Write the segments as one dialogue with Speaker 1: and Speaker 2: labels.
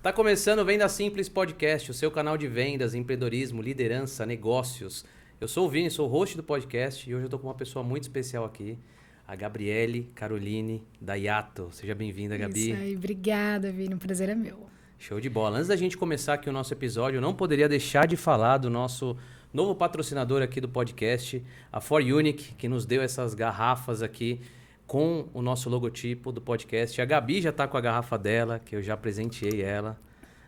Speaker 1: Tá começando o Venda Simples Podcast, o seu canal de vendas, empreendedorismo, liderança, negócios. Eu sou o Vini, sou o host do podcast e hoje eu tô com uma pessoa muito especial aqui, a Gabriele Caroline da Yato. Seja bem-vinda, Gabi.
Speaker 2: Isso aí, obrigada, Vini, o prazer é meu.
Speaker 1: Show de bola. Antes da gente começar aqui o nosso episódio, eu não poderia deixar de falar do nosso novo patrocinador aqui do podcast, a For Unique, que nos deu essas garrafas aqui com o nosso logotipo do podcast. A Gabi já tá com a garrafa dela, que eu já presenteei ela.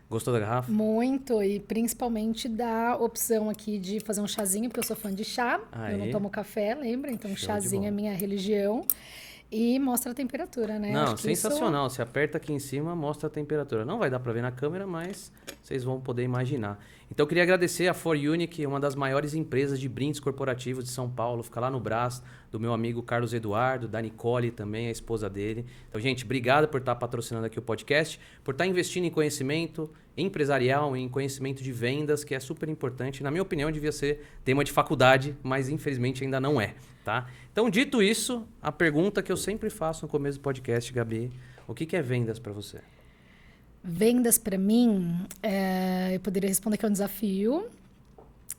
Speaker 1: Gostou da garrafa?
Speaker 2: Muito, e principalmente da opção aqui de fazer um chazinho, porque eu sou fã de chá, eu não tomo café, lembra? Então chazinho é minha religião. E mostra a temperatura, né?
Speaker 1: Não, sensacional. Você aperta aqui em cima, mostra a temperatura. Não vai dar para ver na câmera, mas vocês vão poder imaginar. Então, eu queria agradecer a For Unique, uma das maiores empresas de brindes corporativos de São Paulo. Fica lá no Brás, do meu amigo Carlos Eduardo, da Nicole também, a esposa dele. Então, gente, obrigado por estar patrocinando aqui o podcast, por estar investindo em conhecimento empresarial, em conhecimento de vendas, que é super importante. Na minha opinião, devia ser tema de faculdade, mas infelizmente ainda não é, tá? Então, dito isso, a pergunta que eu sempre faço no começo do podcast, Gabi, o que é vendas para você?
Speaker 2: Vendas, para mim, eu poderia responder que é um desafio,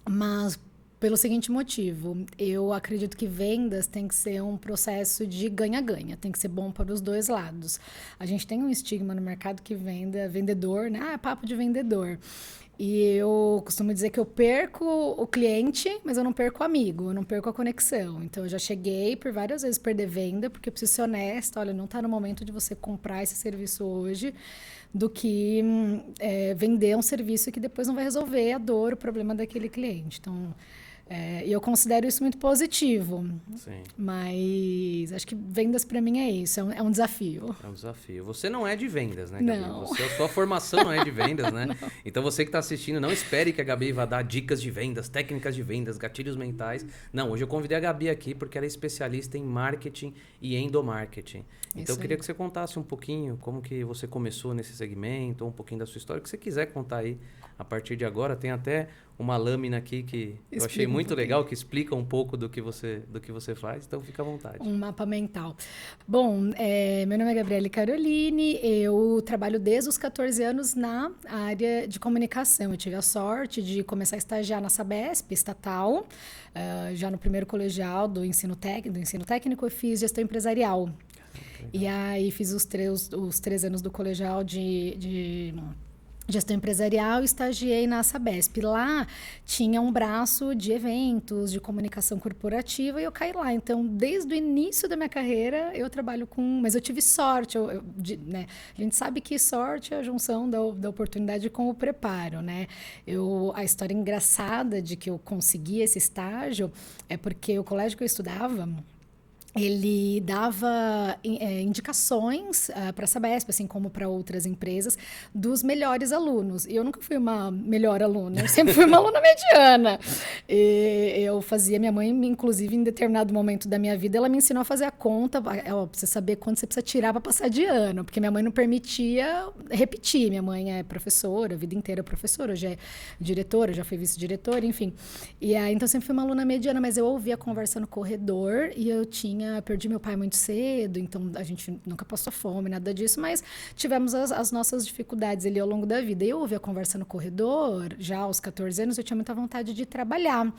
Speaker 2: mas pelo seguinte motivo, eu acredito que vendas tem que ser um processo de ganha-ganha, tem que ser bom para os dois lados. A gente tem um estigma no mercado que vendedor, né? É papo de vendedor. E eu costumo dizer que eu perco o cliente, mas eu não perco o amigo, eu não perco a conexão. Então, eu já cheguei por várias vezes perder venda, porque eu preciso ser honesta, olha, não está no momento de você comprar esse serviço hoje, do que vender um serviço que depois não vai resolver a dor, o problema daquele cliente. Então, eu considero isso muito positivo.
Speaker 1: Sim.
Speaker 2: Mas acho que vendas para mim é isso, é um desafio.
Speaker 1: É um desafio. Você não é de vendas, né, Gabi?
Speaker 2: Não.
Speaker 1: A sua formação não é de vendas, né? Então você que está assistindo, não espere que a Gabi vá dar dicas de vendas, técnicas de vendas, gatilhos mentais. Não, hoje eu convidei a Gabi aqui porque ela é especialista em marketing e endomarketing. Então eu queria que você contasse um pouquinho como que você começou nesse segmento, ou um pouquinho da sua história, o que você quiser contar aí a partir de agora. Tem até uma lâmina aqui que eu achei muito legal, que explica um pouco do que você faz, então fica à vontade.
Speaker 2: Um mapa mental. Bom, meu nome é Gabriele Caroline, eu trabalho desde os 14 anos na área de comunicação. Eu tive a sorte de começar a estagiar na Sabesp, estatal, já no primeiro colegial do ensino técnico, eu fiz gestão empresarial. E aí fiz os 3 anos do colegial de gestão empresarial e estagiei na Sabesp. Lá tinha um braço de eventos, de comunicação corporativa e eu caí lá. Então, desde o início da minha carreira, eu trabalho com... Mas eu tive sorte, né? A gente sabe que sorte é a junção da oportunidade com o preparo, né? A história engraçada de que eu consegui esse estágio é porque o colégio que eu estudava... ele dava indicações para a Sabesp, assim como para outras empresas, dos melhores alunos. E eu nunca fui uma melhor aluna, eu sempre fui uma aluna mediana. E eu fazia, minha mãe, inclusive, em determinado momento da minha vida, ela me ensinou a fazer a conta, pra você saber quanto você precisa tirar para passar de ano, porque minha mãe não permitia repetir. Minha mãe é professora, a vida inteira é professora, hoje é diretora, já foi vice-diretora, enfim. E aí, então, eu sempre fui uma aluna mediana, mas eu ouvia a conversa no corredor e eu perdi meu pai muito cedo, então a gente nunca passou fome, nada disso, mas tivemos as nossas dificuldades ali ao longo da vida. Eu ouvi a conversa no corredor, já aos 14 anos, eu tinha muita vontade de trabalhar.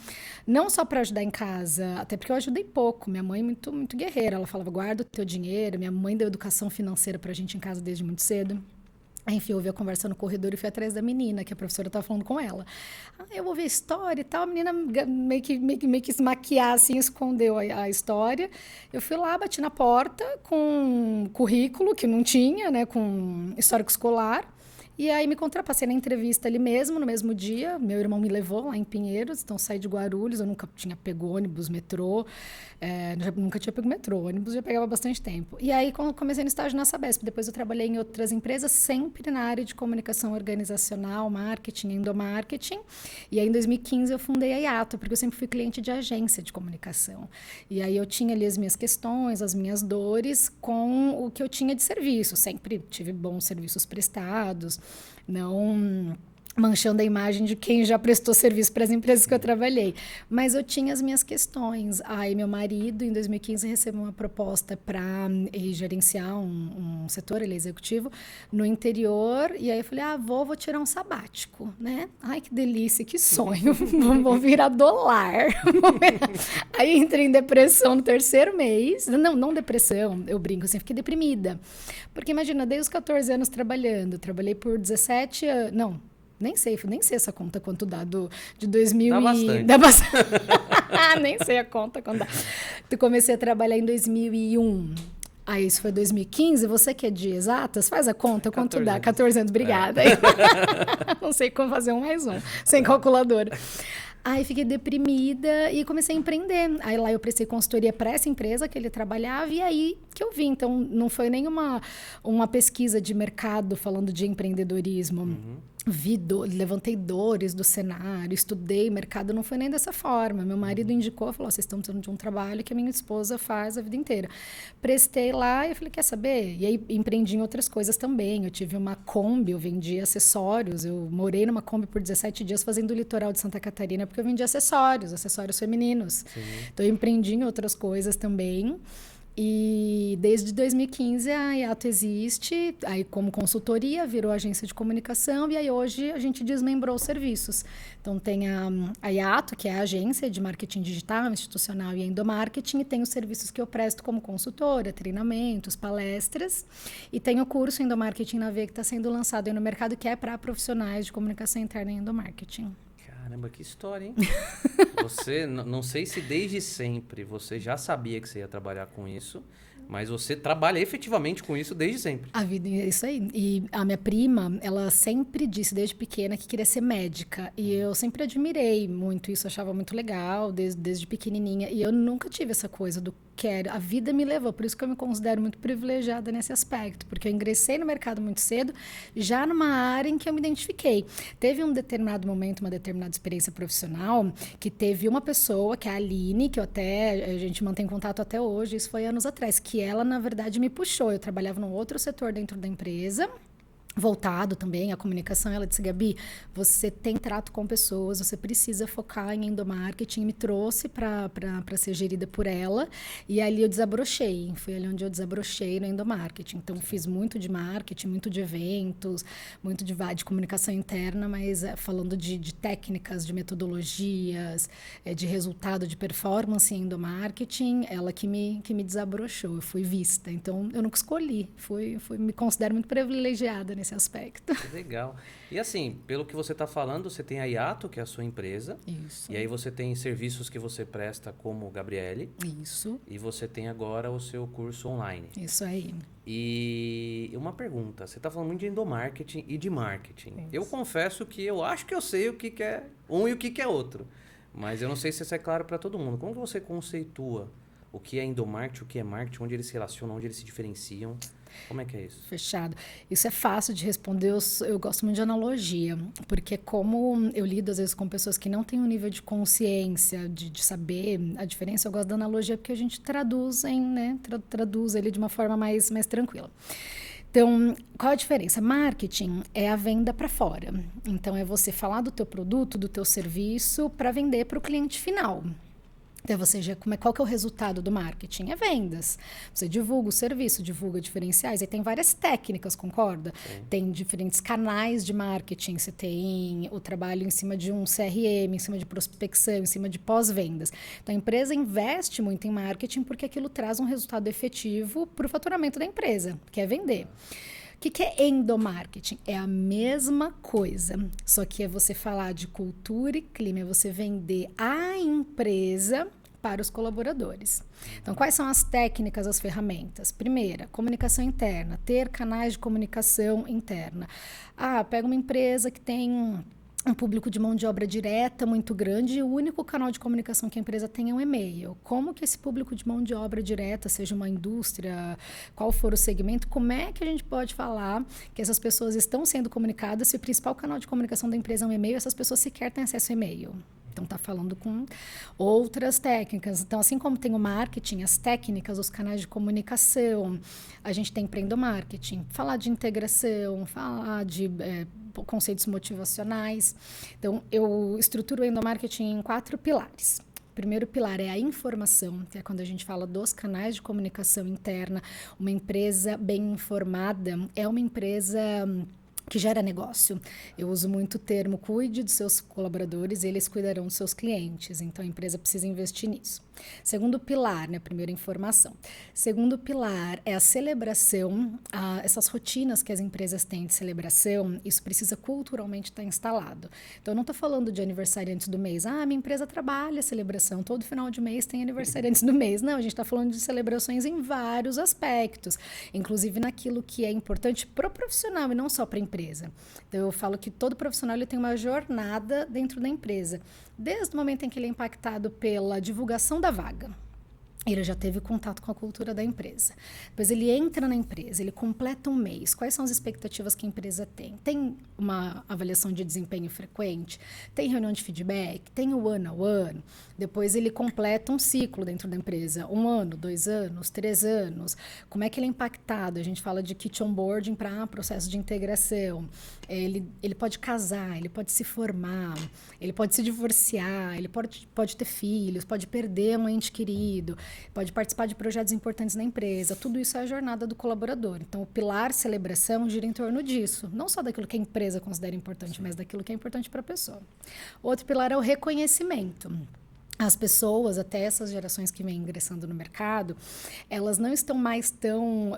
Speaker 2: Não só para ajudar em casa, até porque eu ajudei pouco. Minha mãe muito, muito guerreira, ela falava, guarda o teu dinheiro. Minha mãe deu educação financeira pra gente em casa desde muito cedo. Enfim, eu ouvi a conversa no corredor e fui atrás da menina, que a professora estava falando com ela. Eu ouvi a história e tal, a menina meio que se maquiar, assim, escondeu a história. Eu fui lá, bati na porta com um currículo, que não tinha, né, com histórico escolar. E aí me passei na entrevista ali mesmo, no mesmo dia. Meu irmão me levou lá em Pinheiros, então saí de Guarulhos, eu nunca tinha pego ônibus, metrô, nunca tinha pego metrô, ônibus já pegava bastante tempo. E aí comecei no estágio na Sabesp, depois eu trabalhei em outras empresas, sempre na área de comunicação organizacional, marketing, endomarketing. E aí em 2015 eu fundei a Yato, porque eu sempre fui cliente de agência de comunicação. E aí eu tinha ali as minhas questões, as minhas dores com o que eu tinha de serviço, sempre tive bons serviços prestados, não manchando a imagem de quem já prestou serviço para as empresas que eu trabalhei. Mas eu tinha as minhas questões. Aí meu marido, em 2015, recebeu uma proposta para gerenciar um setor, ele é executivo, no interior. E aí eu falei, vou tirar um sabático, né? Ai, que delícia, que sonho. Vou virar dólar. Aí entrei em depressão no terceiro mês. Não depressão, eu brinco assim, fiquei deprimida. Porque imagina, desde os 14 anos trabalhando, trabalhei por 17 anos, não, nem sei essa conta quanto dá de 2000
Speaker 1: dá bastante.
Speaker 2: Dá bastante. Nem sei a conta quanto dá. Eu comecei a trabalhar em 2001. Aí isso foi 2015. Você que é de exatas, faz a conta. Quanto dá? 14 anos. Obrigada. Não sei como fazer um mais um, sem calculadora. Aí fiquei deprimida e comecei a empreender. Aí lá eu prestei consultoria para essa empresa que ele trabalhava e aí que eu vi. Então não foi nenhuma uma pesquisa de mercado falando de empreendedorismo. Uhum. Levantei dores do cenário, estudei mercado, não foi nem dessa forma. Meu marido indicou, falou, vocês estão precisando de um trabalho que a minha esposa faz a vida inteira. Prestei lá e eu falei, quer saber? E aí empreendi em outras coisas também. Eu tive uma Kombi, eu vendi acessórios. Eu morei numa Kombi por 17 dias fazendo o litoral de Santa Catarina, porque eu vendi acessórios femininos. Sim. Então eu empreendi em outras coisas também. E desde 2015 a Yato existe, aí como consultoria, virou agência de comunicação e aí hoje a gente desmembrou os serviços. Então tem a Yato, que é a agência de marketing digital, institucional e endomarketing, e tem os serviços que eu presto como consultora, treinamentos, palestras, e tem o curso Endomarketing na Veia que está sendo lançado aí no mercado, que é para profissionais de comunicação interna e endomarketing.
Speaker 1: Caramba, que história, hein? Você, não sei se desde sempre você já sabia que você ia trabalhar com isso, mas você trabalha efetivamente com isso desde sempre.
Speaker 2: A vida é isso aí. E a minha prima, ela sempre disse desde pequena que queria ser médica. E eu sempre admirei muito isso, achava muito legal, desde pequenininha. E eu nunca tive essa coisa do quero. A vida me levou, por isso que eu me considero muito privilegiada nesse aspecto, porque eu ingressei no mercado muito cedo, já numa área em que eu me identifiquei. Teve um determinado momento, uma determinada experiência profissional, que teve uma pessoa, que é a Aline, que a gente mantém contato até hoje, isso foi anos atrás, que ela, na verdade, me puxou. Eu trabalhava num outro setor dentro da empresa, voltado também à comunicação. Ela disse, Gabi, você tem trato com pessoas, você precisa focar em endomarketing. Me trouxe para ser gerida por ela e ali eu desabrochei. Foi ali onde eu desabrochei no endomarketing. Então, fiz muito de marketing, muito de eventos, muito de comunicação interna, mas falando de técnicas, de metodologias, de resultado, de performance em endomarketing, ela que me desabrochou. Eu fui vista. Então, eu nunca escolhi. Me considero muito privilegiada nesse aspecto.
Speaker 1: Que legal. E assim, pelo que você está falando, você tem a Yato, que é a sua empresa.
Speaker 2: Isso.
Speaker 1: E aí você tem serviços que você presta como Gabriele.
Speaker 2: Isso.
Speaker 1: E você tem agora o seu curso online.
Speaker 2: Isso aí.
Speaker 1: E uma pergunta, você está falando muito de endomarketing e de marketing. Isso. Eu confesso que eu acho que eu sei o que é um e o que é outro. Mas eu não sei se isso é claro para todo mundo. Como que você conceitua o que é endomarketing, o que é marketing, onde eles se relacionam, onde eles se diferenciam? Como é que é isso?
Speaker 2: Fechado. Isso é fácil de responder. Eu gosto muito de analogia, porque como eu lido às vezes com pessoas que não têm um nível de consciência, de saber a diferença, eu gosto da analogia porque a gente traduz ele de uma forma mais tranquila. Então, qual a diferença? Marketing é a venda para fora. Então, é você falar do teu produto, do teu serviço para vender para o cliente final. Então, qual que é o resultado do marketing? É vendas. Você divulga o serviço, divulga diferenciais. Aí tem várias técnicas, concorda? Sim. Tem diferentes canais de marketing. Você tem o trabalho em cima de um CRM, em cima de prospecção, em cima de pós-vendas. Então, a empresa investe muito em marketing porque aquilo traz um resultado efetivo para o faturamento da empresa, que é vender. O que é endomarketing? É a mesma coisa, só que é você falar de cultura e clima, é você vender a empresa para os colaboradores. Então, quais são as técnicas, as ferramentas? Primeira, comunicação interna, ter canais de comunicação interna. Pega uma empresa que tem um público de mão de obra direta muito grande e o único canal de comunicação que a empresa tem é um e-mail. Como que esse público de mão de obra direta, seja uma indústria, qual for o segmento, como é que a gente pode falar que essas pessoas estão sendo comunicadas se o principal canal de comunicação da empresa é um e-mail e essas pessoas sequer têm acesso ao e-mail? Então, está falando com outras técnicas. Então, assim como tem o marketing, as técnicas, os canais de comunicação, a gente tem empreendomarketing, falar de integração, falar de conceitos motivacionais. Então, eu estruturo o endomarketing em 4 pilares. O primeiro pilar é a informação, que é quando a gente fala dos canais de comunicação interna. Uma empresa bem informada é uma empresa que gera negócio. Eu uso muito o termo cuide dos seus colaboradores e eles cuidarão dos seus clientes. Então, a empresa precisa investir nisso. Segundo pilar, né? Primeiro, informação. Segundo pilar é a celebração. Essas rotinas que as empresas têm de celebração, isso precisa culturalmente estar instalado. Então, eu não estou falando de aniversariantes do mês. Minha empresa trabalha celebração. Todo final de mês tem aniversariantes do mês. Não, a gente está falando de celebrações em vários aspectos. Inclusive naquilo que é importante para o profissional e não só para a empresa. Então, eu falo que todo profissional ele tem uma jornada dentro da empresa. Desde o momento em que ele é impactado pela divulgação da vaga, ele já teve contato com a cultura da empresa. Depois ele entra na empresa, ele completa um mês. Quais são as expectativas que a empresa tem? Tem uma avaliação de desempenho frequente? Tem reunião de feedback? Tem o one-on-one? Depois ele completa um ciclo dentro da empresa. 1 ano, 2 anos, 3 anos. Como é que ele é impactado? A gente fala de kit onboarding para processo de integração. Ele pode casar, ele pode se formar, ele pode se divorciar, ele pode ter filhos, pode perder um ente querido, pode participar de projetos importantes na empresa. Tudo isso é a jornada do colaborador. Então, o pilar celebração gira em torno disso. Não só daquilo que a empresa considera importante, mas daquilo que é importante para a pessoa. Outro pilar é o reconhecimento. As pessoas, até essas gerações que vêm ingressando no mercado, elas não estão mais tão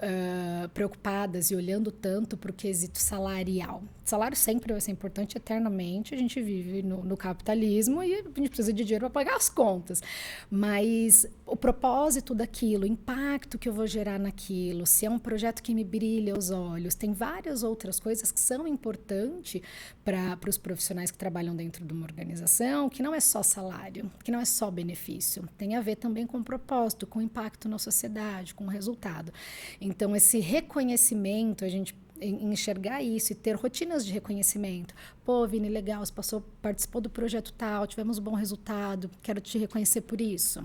Speaker 2: preocupadas e olhando tanto para o quesito salarial. O salário sempre vai ser importante eternamente. A gente vive no capitalismo e a gente precisa de dinheiro para pagar as contas. Mas o propósito daquilo, o impacto que eu vou gerar naquilo, se é um projeto que me brilha os olhos, tem várias outras coisas que são importantes para os profissionais que trabalham dentro de uma organização, que não é só salário, que não é só benefício. Tem a ver também com o propósito, com o impacto na sociedade, com o resultado. Então, esse reconhecimento, a gente enxergar isso e ter rotinas de reconhecimento. Pô, Vini, legal, você participou do projeto tal, tivemos um bom resultado, quero te reconhecer por isso.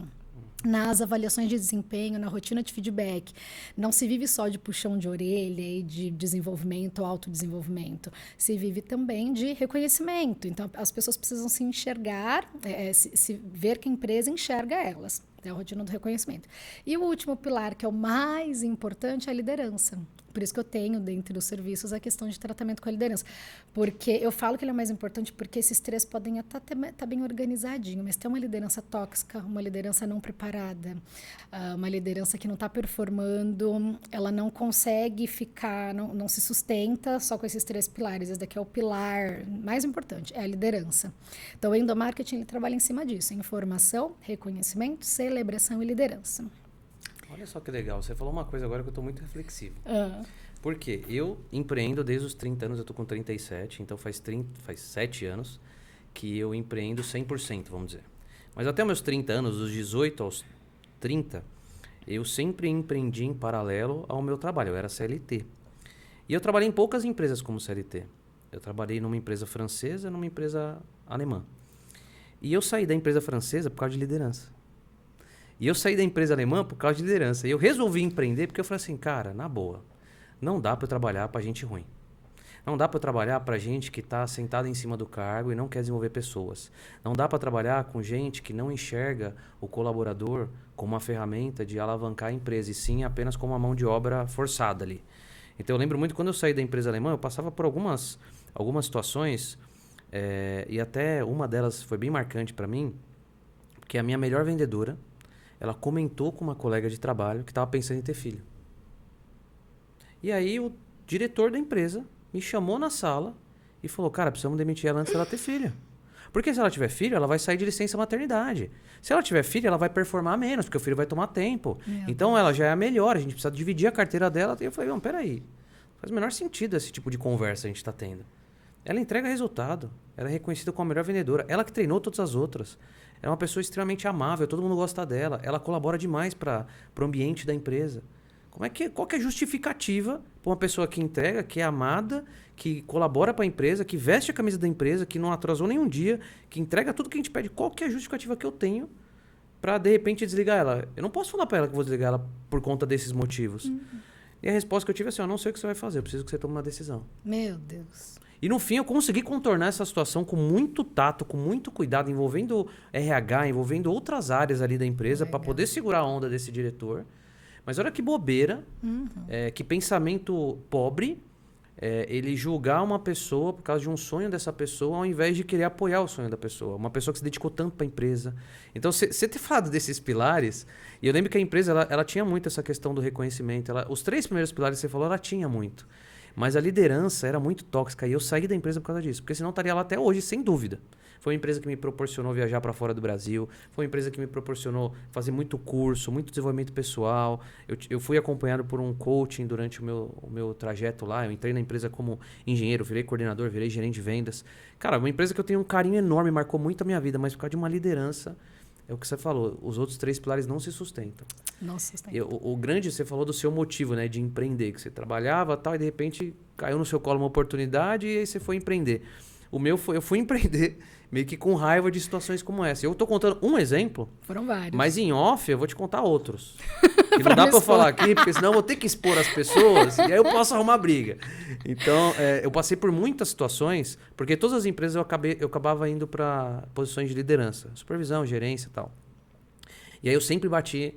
Speaker 2: Nas avaliações de desempenho, na rotina de feedback, não se vive só de puxão de orelha e de desenvolvimento ou autodesenvolvimento. Se vive também de reconhecimento. Então, as pessoas precisam se enxergar, se ver que a empresa enxerga elas. É a rotina do reconhecimento. E o último pilar, que é o mais importante, é a liderança. Por isso que eu tenho, dentre os serviços, a questão de tratamento com a liderança. Porque eu falo que ele é mais importante porque esses 3 podem até estar bem organizadinho, mas tem uma liderança tóxica, uma liderança não preparada, uma liderança que não está performando, ela não consegue ficar, não se sustenta só com esses 3 pilares. Esse daqui é o pilar mais importante, é a liderança. Então, o endomarketing ele trabalha em cima disso, informação, reconhecimento, celebração e liderança.
Speaker 1: Olha só que legal, você falou uma coisa agora que eu estou muito reflexivo. Por quê? Eu empreendo desde os 30 anos, eu estou com 37, então faz 7 anos que eu empreendo 100%, vamos dizer. Mas até meus 30 anos, dos 18 aos 30, eu sempre empreendi em paralelo ao meu trabalho, eu era CLT. E eu trabalhei em poucas empresas como CLT. Eu trabalhei numa empresa francesa, numa empresa alemã. E eu saí da empresa francesa por causa de liderança. E eu saí da empresa alemã por causa de liderança. E eu resolvi empreender porque eu falei assim, cara, na boa, não dá para eu trabalhar para gente ruim. Não dá para eu trabalhar para gente que está sentada em cima do cargo e não quer desenvolver pessoas. Não dá para trabalhar com gente que não enxerga o colaborador como uma ferramenta de alavancar a empresa, e sim apenas como uma mão de obra forçada ali. Então eu lembro muito, quando eu saí da empresa alemã, eu passava por algumas situações, e até uma delas foi bem marcante para mim, porque a minha melhor vendedora, ela comentou com uma colega de trabalho que estava pensando em ter filho. E aí o diretor da empresa me chamou na sala e falou, cara, precisamos demitir ela antes dela ter filho. Porque se ela tiver filho, ela vai sair de licença maternidade. Se ela tiver filho, ela vai performar menos, porque o filho vai tomar tempo. Então ela já é a melhor, a gente precisa dividir a carteira dela. E eu falei, não, peraí, faz o menor sentido esse tipo de conversa a gente está tendo. Ela entrega resultado, ela é reconhecida como a melhor vendedora, ela que treinou todas as outras. Ela é uma pessoa extremamente amável, todo mundo gosta dela, ela colabora demais para o ambiente da empresa. Qual que é a justificativa para uma pessoa que entrega, que é amada, que colabora para a empresa, que veste a camisa da empresa, que não atrasou nenhum dia, que entrega tudo que a gente pede? Qual que é a justificativa que eu tenho para, de repente, desligar ela? Eu não posso falar para ela que vou desligar ela por conta desses motivos. E a resposta que eu tive é assim, eu não sei o que você vai fazer, eu preciso que você tome uma decisão.
Speaker 2: Meu Deus.
Speaker 1: E no fim eu consegui contornar essa situação com muito tato, com muito cuidado, envolvendo RH, envolvendo outras áreas ali da empresa para poder segurar a onda desse diretor. Mas olha que bobeira, que pensamento pobre, ele julgar uma pessoa por causa de um sonho dessa pessoa ao invés de querer apoiar o sonho da pessoa. Uma pessoa que se dedicou tanto para a empresa. Então, você ter falado desses pilares, e eu lembro que a empresa ela tinha muito essa questão do reconhecimento. Os 3 primeiros pilares que você falou, ela tinha muito. Mas a liderança era muito tóxica e eu saí da empresa por causa disso. Porque senão eu estaria lá até hoje, sem dúvida. Foi uma empresa que me proporcionou viajar para fora do Brasil. Foi uma empresa que me proporcionou fazer muito curso, muito desenvolvimento pessoal. Eu fui acompanhado por um coaching durante o meu trajeto lá. Eu entrei na empresa como engenheiro, virei coordenador, virei gerente de vendas. Cara, uma empresa que eu tenho um carinho enorme, marcou muito a minha vida. Mas por causa de uma liderança, é o que você falou. Os outros 3 pilares não se sustentam.
Speaker 2: Não se sustentam.
Speaker 1: O grande, você falou do seu motivo, né? De empreender. Que você trabalhava tal, e de repente caiu no seu colo uma oportunidade e aí você foi empreender. O meu foi, eu fui empreender meio que com raiva de situações como essa. Eu tô contando um exemplo.
Speaker 2: Foram vários.
Speaker 1: Mas em off eu vou te contar outros. Que não dá pra eu falar aqui, porque senão eu vou ter que expor as pessoas e aí eu posso arrumar briga. Então, eu passei por muitas situações, porque todas as empresas eu acabava indo para posições de liderança. Supervisão, gerência e tal. E aí eu sempre bati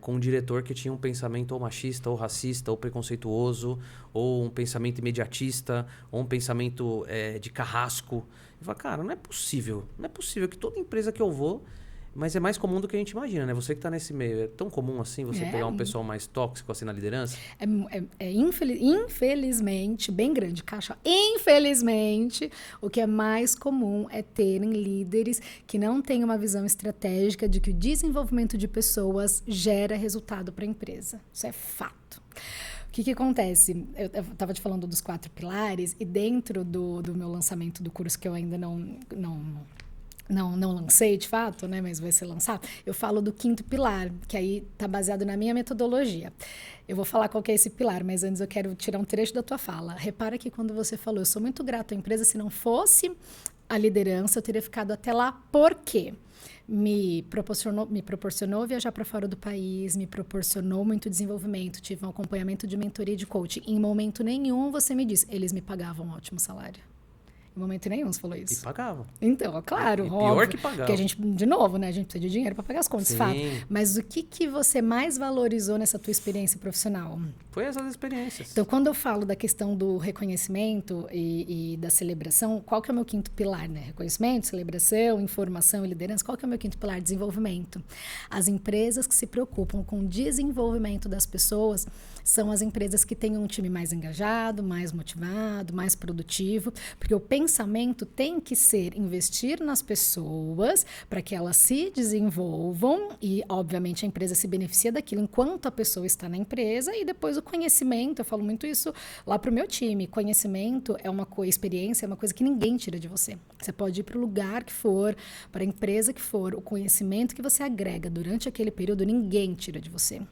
Speaker 1: com um diretor que tinha um pensamento ou machista, ou racista, ou preconceituoso, ou um pensamento imediatista, ou um pensamento de carrasco. Eu falei, cara, não é possível que toda empresa que eu vou... Mas é mais comum do que a gente imagina, né? Você que está nesse meio, é tão comum assim você pegar um pessoal mais tóxico assim na liderança?
Speaker 2: Infelizmente, bem grande caixa, infelizmente, o que é mais comum é terem líderes que não têm uma visão estratégica de que o desenvolvimento de pessoas gera resultado para a empresa. Isso é fato. O que acontece? Eu estava te falando dos 4 pilares e dentro do meu lançamento do curso, que eu ainda não lancei de fato, né, mas vai ser lançado, eu falo do 5º pilar, que aí está baseado na minha metodologia. Eu vou falar qual que é esse pilar, mas antes eu quero tirar um trecho da tua fala. Repara que quando você falou, eu sou muito grato à empresa, se não fosse a liderança, eu teria ficado até lá. Por quê? Me proporcionou viajar para fora do país, me proporcionou muito desenvolvimento, tive um acompanhamento de mentoria e de coaching. Em momento nenhum você me disse, eles me pagavam um ótimo salário. Em momento nenhum você falou isso.
Speaker 1: E pagavam.
Speaker 2: Então, claro,
Speaker 1: e
Speaker 2: óbvio.
Speaker 1: Pior que pagavam.
Speaker 2: Porque a gente, de novo, né? A gente precisa de dinheiro para pagar as contas, de fato. Mas o que você mais valorizou nessa tua experiência profissional?
Speaker 1: Foi essas experiências.
Speaker 2: Então, quando eu falo da questão do reconhecimento e da celebração, qual que é o meu 5º pilar, né? Reconhecimento, celebração, informação e liderança. Qual que é o meu 5º pilar? Desenvolvimento. As empresas que se preocupam com o desenvolvimento das pessoas são as empresas que têm um time mais engajado, mais motivado, mais produtivo, porque o pensamento tem que ser investir nas pessoas para que elas se desenvolvam e, obviamente, a empresa se beneficia daquilo enquanto a pessoa está na empresa e depois o conhecimento, eu falo muito isso lá para o meu time, conhecimento é uma coisa, experiência é uma coisa que ninguém tira de você. Você pode ir para o lugar que for, para a empresa que for, o conhecimento que você agrega durante aquele período, ninguém tira de você.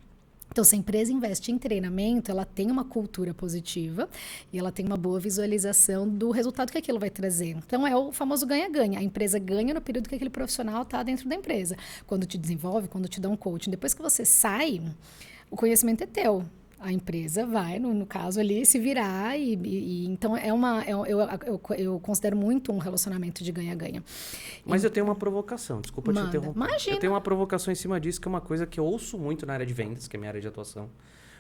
Speaker 2: Então, se a empresa investe em treinamento, ela tem uma cultura positiva e ela tem uma boa visualização do resultado que aquilo vai trazer. Então, é o famoso ganha-ganha. A empresa ganha no período que aquele profissional está dentro da empresa. Quando te desenvolve, quando te dá um coaching. Depois que você sai, o conhecimento é teu. A empresa vai, no caso ali, se virar então eu considero muito um relacionamento de ganha-ganha.
Speaker 1: Mas eu tenho uma provocação, desculpa te interromper.
Speaker 2: Imagina.
Speaker 1: Eu tenho uma provocação em cima disso, que é uma coisa que eu ouço muito na área de vendas, que é a minha área de atuação,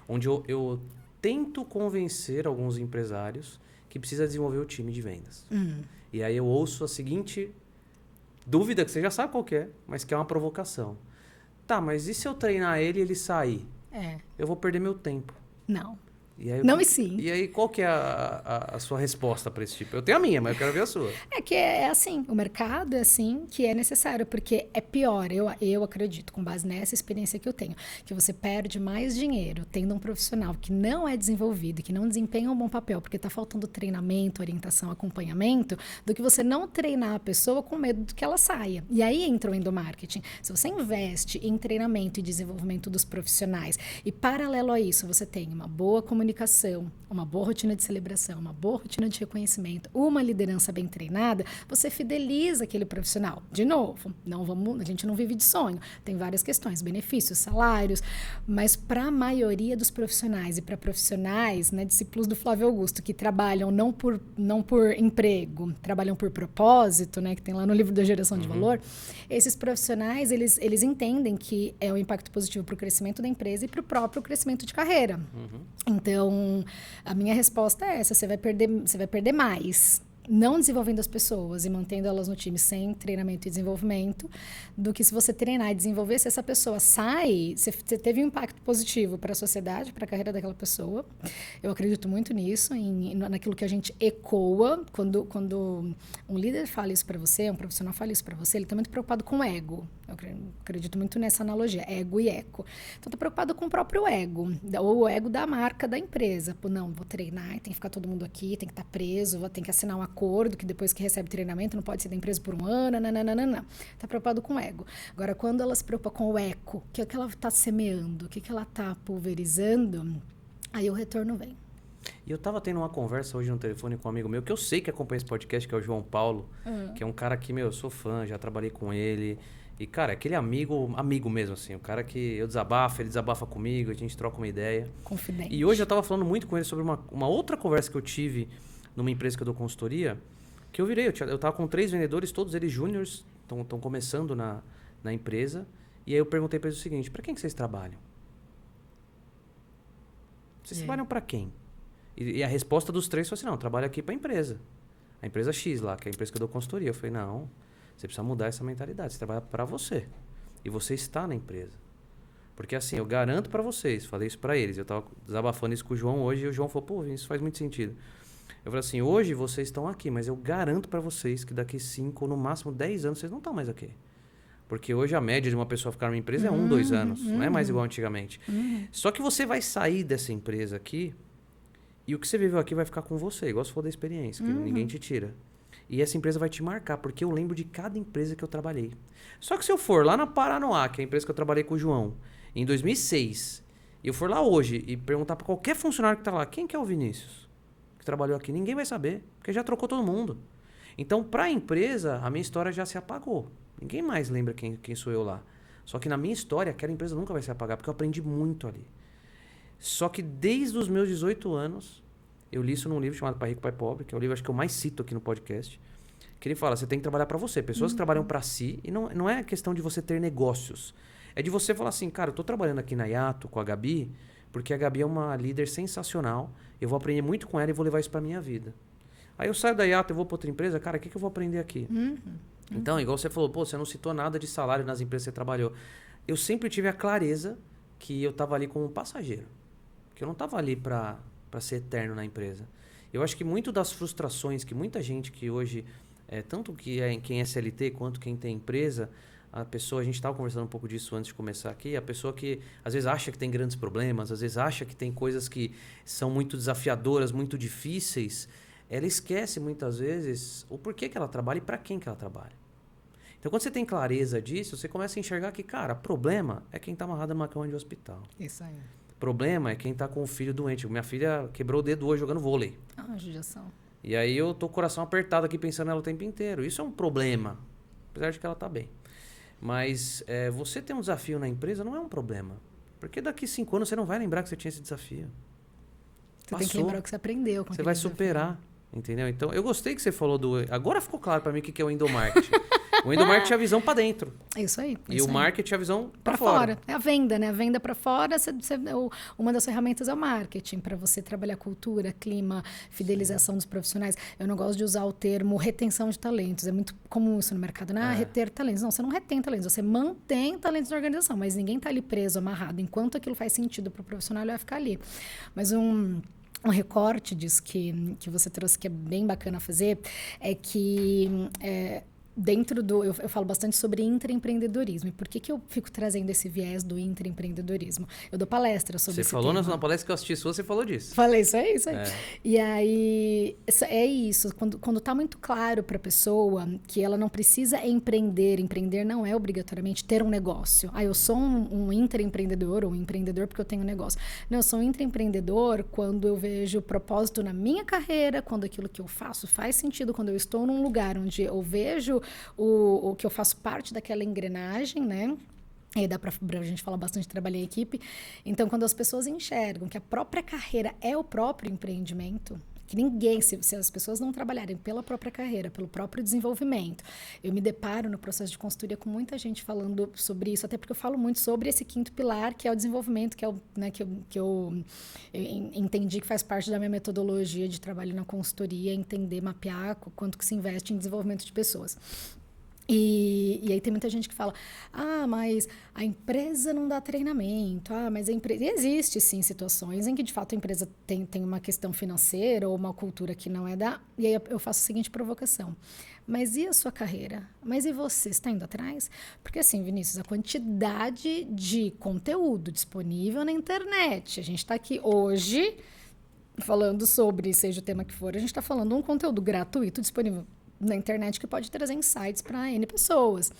Speaker 1: onde eu tento convencer alguns empresários que precisa desenvolver o time de vendas. E aí eu ouço a seguinte dúvida, que você já sabe qual que é, mas que é uma provocação. Tá, mas e se eu treinar ele e ele sair? Eu vou perder meu tempo.
Speaker 2: Não.
Speaker 1: E aí,
Speaker 2: Não e sim.
Speaker 1: E aí, qual que é a sua resposta para esse tipo? Eu tenho a minha, mas eu quero ver a sua.
Speaker 2: É que é assim, o mercado é assim que é necessário, porque é pior, eu acredito, com base nessa experiência que eu tenho, que você perde mais dinheiro tendo um profissional que não é desenvolvido, que não desempenha um bom papel, porque está faltando treinamento, orientação, acompanhamento, do que você não treinar a pessoa com medo de que ela saia. E aí entra o endomarketing. Se você investe em treinamento e desenvolvimento dos profissionais, e paralelo a isso você tem uma boa comunicação, uma boa rotina de celebração, uma boa rotina de reconhecimento, uma liderança bem treinada, você fideliza aquele profissional. De novo, a gente não vive de sonho. Tem várias questões, benefícios, salários, mas para a maioria dos profissionais e para profissionais, né, discípulos do Flávio Augusto, que trabalham não por emprego, trabalham por propósito, né, que tem lá no livro da Geração de Valor, esses profissionais, eles entendem que é um impacto positivo para o crescimento da empresa e para o próprio crescimento de carreira. Então, a minha resposta é essa: você vai perder mais não desenvolvendo as pessoas e mantendo elas no time sem treinamento e desenvolvimento, do que se você treinar e desenvolver. Se essa pessoa sai, você teve um impacto positivo para a sociedade, para a carreira daquela pessoa. Eu acredito muito nisso, naquilo que a gente ecoa. Quando um líder fala isso para você, um profissional fala isso para você, ele está muito preocupado com o ego. Eu acredito muito nessa analogia, ego e eco. Então, está preocupado com o próprio ego, ou o ego da marca da empresa. Pô, não, vou treinar, tem que ficar todo mundo aqui, tem que estar preso, vou ter que assinar um acordo que depois que recebe treinamento não pode ser da empresa por um ano, nananana. Está preocupado com o ego. Agora, quando ela se preocupa com o eco, o que é que ela está semeando, o que é que ela está pulverizando, aí o retorno vem.
Speaker 1: E eu tava tendo uma conversa hoje no telefone com um amigo meu, que eu sei que acompanha esse podcast, que é o João Paulo, que é um cara que, eu sou fã, já trabalhei com ele. E, cara, aquele amigo mesmo, assim, o cara que eu desabafo, ele desabafa comigo, a gente troca uma ideia.
Speaker 2: Confidente.
Speaker 1: E hoje eu tava falando muito com ele sobre uma outra conversa que eu tive numa empresa que eu dou consultoria, que eu tava com 3 vendedores, todos eles júniors, estão começando na empresa, e aí eu perguntei pra eles o seguinte: pra quem que vocês trabalham? Vocês trabalham pra quem? E a resposta dos 3 foi assim: não, eu trabalho aqui pra empresa. A empresa X lá, que é a empresa que eu dou consultoria. Eu falei: não, você precisa mudar essa mentalidade, você trabalha pra você. E você está na empresa. Porque assim, eu garanto pra vocês, falei isso pra eles, eu tava desabafando isso com o João hoje, e o João falou: pô, isso faz muito sentido. Eu falei assim: hoje vocês estão aqui, mas eu garanto pra vocês que daqui 5 ou no máximo 10 anos vocês não estão mais aqui. Porque hoje a média de uma pessoa ficar numa empresa é 1, 2 anos. Não é mais igual antigamente. Só que você vai sair dessa empresa aqui e o que você viveu aqui vai ficar com você, igual se for da experiência, que ninguém te tira. E essa empresa vai te marcar, porque eu lembro de cada empresa que eu trabalhei. Só que se eu for lá na Paranoá, que é a empresa que eu trabalhei com o João, em 2006, e eu for lá hoje e perguntar pra qualquer funcionário que tá lá: quem que é o Vinícius que trabalhou aqui? Ninguém vai saber, porque já trocou todo mundo. Então, pra empresa, a minha história já se apagou. Ninguém mais lembra quem sou eu lá. Só que na minha história, aquela empresa nunca vai se apagar, porque eu aprendi muito ali. Só que desde os meus 18 anos, eu li isso num livro chamado Pai Rico, Pai Pobre, que é o livro acho que eu mais cito aqui no podcast, que ele fala: você tem que trabalhar pra você. Pessoas que trabalham pra si, e não é questão de você ter negócios. É de você falar assim: cara, eu tô trabalhando aqui na Yato com a Gabi, porque a Gabi é uma líder sensacional, eu vou aprender muito com ela e vou levar isso pra minha vida. Aí eu saio da Yato e vou pra outra empresa, cara, o que eu vou aprender aqui? Então, igual você falou, pô, você não citou nada de salário nas empresas que você trabalhou. Eu sempre tive a clareza que eu tava ali como um passageiro. Que eu não tava ali pra ser eterno na empresa. Eu acho que muito das frustrações que muita gente que hoje, tanto quem é CLT quanto quem tem empresa, a gente estava conversando um pouco disso antes de começar aqui, a pessoa que às vezes acha que tem grandes problemas, às vezes acha que tem coisas que são muito desafiadoras, muito difíceis, ela esquece muitas vezes o porquê que ela trabalha e para quem que ela trabalha. Então, quando você tem clareza disso, você começa a enxergar que, cara, problema é quem está amarrado numa cama de hospital.
Speaker 2: Isso aí.
Speaker 1: Problema é quem está com o filho doente. Minha filha quebrou o dedo hoje jogando vôlei.
Speaker 2: Judiação.
Speaker 1: E aí eu tô com o coração apertado aqui pensando nela o tempo inteiro. Isso é um problema, apesar de que ela tá bem. Mas você ter um desafio na empresa não é um problema. Porque daqui 5 anos você não vai lembrar que você tinha esse desafio.
Speaker 2: Você tem que lembrar o que você aprendeu. Com
Speaker 1: você vai superar, entendeu? Então, eu gostei que você falou do... Agora ficou claro para mim o que é o endomarketing. O endomarketing é a visão para dentro.
Speaker 2: É isso aí.
Speaker 1: E o marketing é a visão para
Speaker 2: fora.
Speaker 1: fora.
Speaker 2: É a venda, né? A venda para fora, uma das ferramentas é o marketing, para você trabalhar cultura, clima, fidelização dos profissionais. Eu não gosto de usar o termo retenção de talentos. É muito comum isso no mercado, né? Reter talentos. Não, você não retém talentos, você mantém talentos na organização, mas ninguém está ali preso, amarrado. Enquanto aquilo faz sentido para o profissional, ele vai ficar ali. Mas um recorte disso que você trouxe, que é bem bacana fazer, é que dentro do... Eu falo bastante sobre intraempreendedorismo. E por que eu fico trazendo esse viés do intraempreendedorismo? Eu dou palestras sobre
Speaker 1: você
Speaker 2: esse
Speaker 1: falou
Speaker 2: tema.
Speaker 1: na palestra que eu assisti sua, você falou disso.
Speaker 2: Falei, isso aí. E aí, é isso. Quando tá muito claro para a pessoa que ela não precisa empreender. Empreender não é obrigatoriamente ter um negócio. Eu sou um intraempreendedor ou um empreendedor porque eu tenho um negócio. Não, eu sou um intraempreendedor quando eu vejo propósito na minha carreira, quando aquilo que eu faço faz sentido, quando eu estou num lugar onde eu vejo o que eu faço parte daquela engrenagem, né? E dá pra gente falar bastante de trabalho em equipe. Então, quando as pessoas enxergam que a própria carreira é o próprio empreendimento, que ninguém, se as pessoas não trabalharem pela própria carreira, pelo próprio desenvolvimento, eu me deparo no processo de consultoria com muita gente falando sobre isso, até porque eu falo muito sobre esse quinto pilar, que é o desenvolvimento, que é o, né, que eu entendi que faz parte da minha metodologia de trabalho na consultoria, entender, mapear quanto que se investe em desenvolvimento de pessoas. E aí tem muita gente que fala, mas a empresa não dá treinamento, mas a empresa... E existe, sim, situações em que, de fato, a empresa tem uma questão financeira ou uma cultura que não é da... E aí eu faço a seguinte provocação. Mas e a sua carreira? Mas e você? Está indo atrás? Porque, assim, Vinícius, a quantidade de conteúdo disponível na internet, a gente está aqui hoje falando sobre, seja o tema que for, a gente está falando de um conteúdo gratuito disponível na internet que pode trazer insights para N pessoas.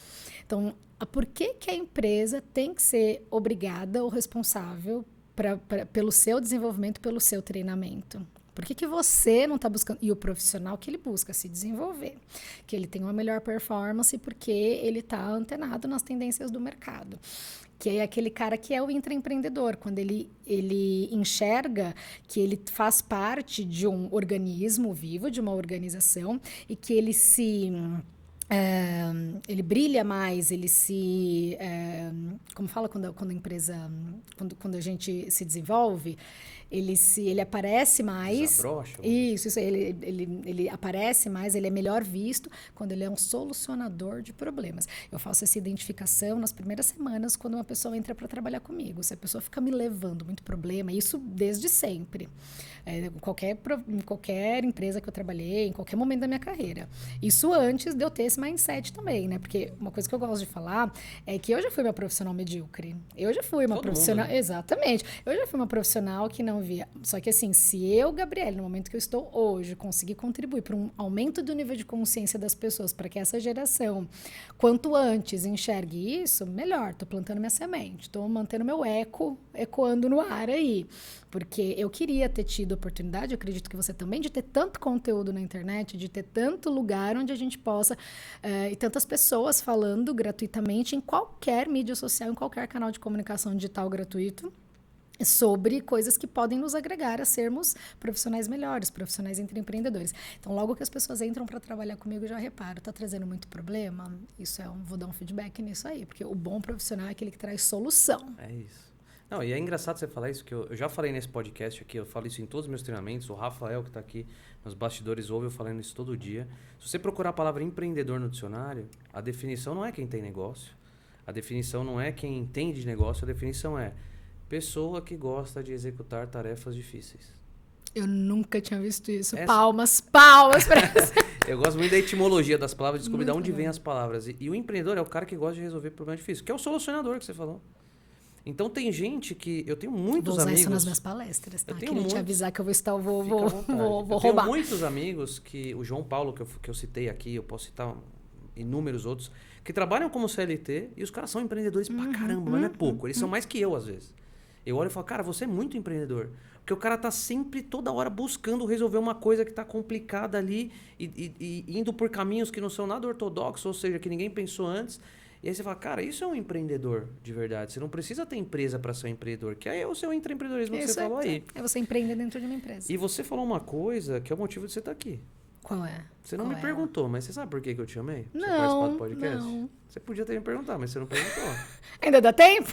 Speaker 2: Então, por que a empresa tem que ser obrigada ou responsável pelo seu desenvolvimento, pelo seu treinamento? Por que você não está buscando... E o profissional que ele busca se desenvolver, que ele tem uma melhor performance porque ele está antenado nas tendências do mercado. Que é aquele cara que é o intraempreendedor, quando ele enxerga que ele faz parte de um organismo vivo, de uma organização, e que ele ele brilha mais, ele se... como fala quando a empresa... Quando a gente se desenvolve, ele aparece mais.
Speaker 1: Desabrocha.
Speaker 2: Isso. Ele aparece mais, ele é melhor visto quando ele é um solucionador de problemas. Eu faço essa identificação nas primeiras semanas quando uma pessoa entra para trabalhar comigo. Se a pessoa fica me levando muito problema, isso desde sempre. Em qualquer empresa que eu trabalhei, em qualquer momento da minha carreira. Isso antes de eu ter esse mindset também, né? Porque uma coisa que eu gosto de falar é que eu já fui uma profissional medíocre. Eu já fui uma profissional... Mundo, né? Exatamente. Eu já fui uma profissional que não via... Só que assim, se eu, Gabriele, no momento que eu estou hoje, conseguir contribuir para um aumento do nível de consciência das pessoas, para que essa geração, quanto antes, enxergue isso, melhor. Estou plantando minha semente. Estou mantendo meu eco ecoando no ar aí. Porque eu queria ter tido oportunidade, eu acredito que você também, de ter tanto conteúdo na internet, de ter tanto lugar onde a gente possa, e tantas pessoas falando gratuitamente em qualquer mídia social, em qualquer canal de comunicação digital gratuito, sobre coisas que podem nos agregar a sermos profissionais melhores, profissionais empreendedores. Então, logo que as pessoas entram para trabalhar comigo, eu já reparo, está trazendo muito problema? Vou dar um feedback nisso aí, porque o bom profissional é aquele que traz solução.
Speaker 1: É isso. Não, e é engraçado você falar isso, que eu já falei nesse podcast aqui, eu falo isso em todos os meus treinamentos, o Rafael que está aqui nos bastidores ouve eu falando isso todo dia. Se você procurar a palavra empreendedor no dicionário, a definição não é quem tem negócio, a definição não é quem entende de negócio, a definição é pessoa que gosta de executar tarefas difíceis.
Speaker 2: Eu nunca tinha visto isso. Palmas para isso.
Speaker 1: Eu gosto muito da etimologia das palavras, descobrir de onde vêm as palavras. E o empreendedor é o cara que gosta de resolver problemas difíceis, que é o solucionador que você falou. Então tem gente que... Eu tenho muitos amigos... Vou usar isso
Speaker 2: nas minhas palestras, tá? Queria te avisar que eu vou estar... Vou roubar.
Speaker 1: Tenho muitos amigos que... O João Paulo, que eu citei aqui, eu posso citar inúmeros outros, que trabalham como CLT e os caras são empreendedores pra caramba, mas não é pouco. Eles são mais que eu, às vezes. Eu olho e falo, cara, você é muito empreendedor. Porque o cara tá sempre, toda hora, buscando resolver uma coisa que tá complicada ali e indo por caminhos que não são nada ortodoxos, ou seja, que ninguém pensou antes. E aí você fala, cara, isso é um empreendedor de verdade. Você não precisa ter empresa para ser um empreendedor, que é o seu intraempreendedorismo que você falou aí.
Speaker 2: É você empreender dentro de uma empresa.
Speaker 1: E você falou uma coisa que é o motivo de você estar aqui.
Speaker 2: Qual é?
Speaker 1: Você não
Speaker 2: Qual
Speaker 1: me
Speaker 2: é
Speaker 1: perguntou, mas você sabe por que eu te chamei? Pra você
Speaker 2: Não,
Speaker 1: participar do podcast?
Speaker 2: não.
Speaker 1: Você podia ter me perguntado, mas você não perguntou.
Speaker 2: Ainda dá tempo?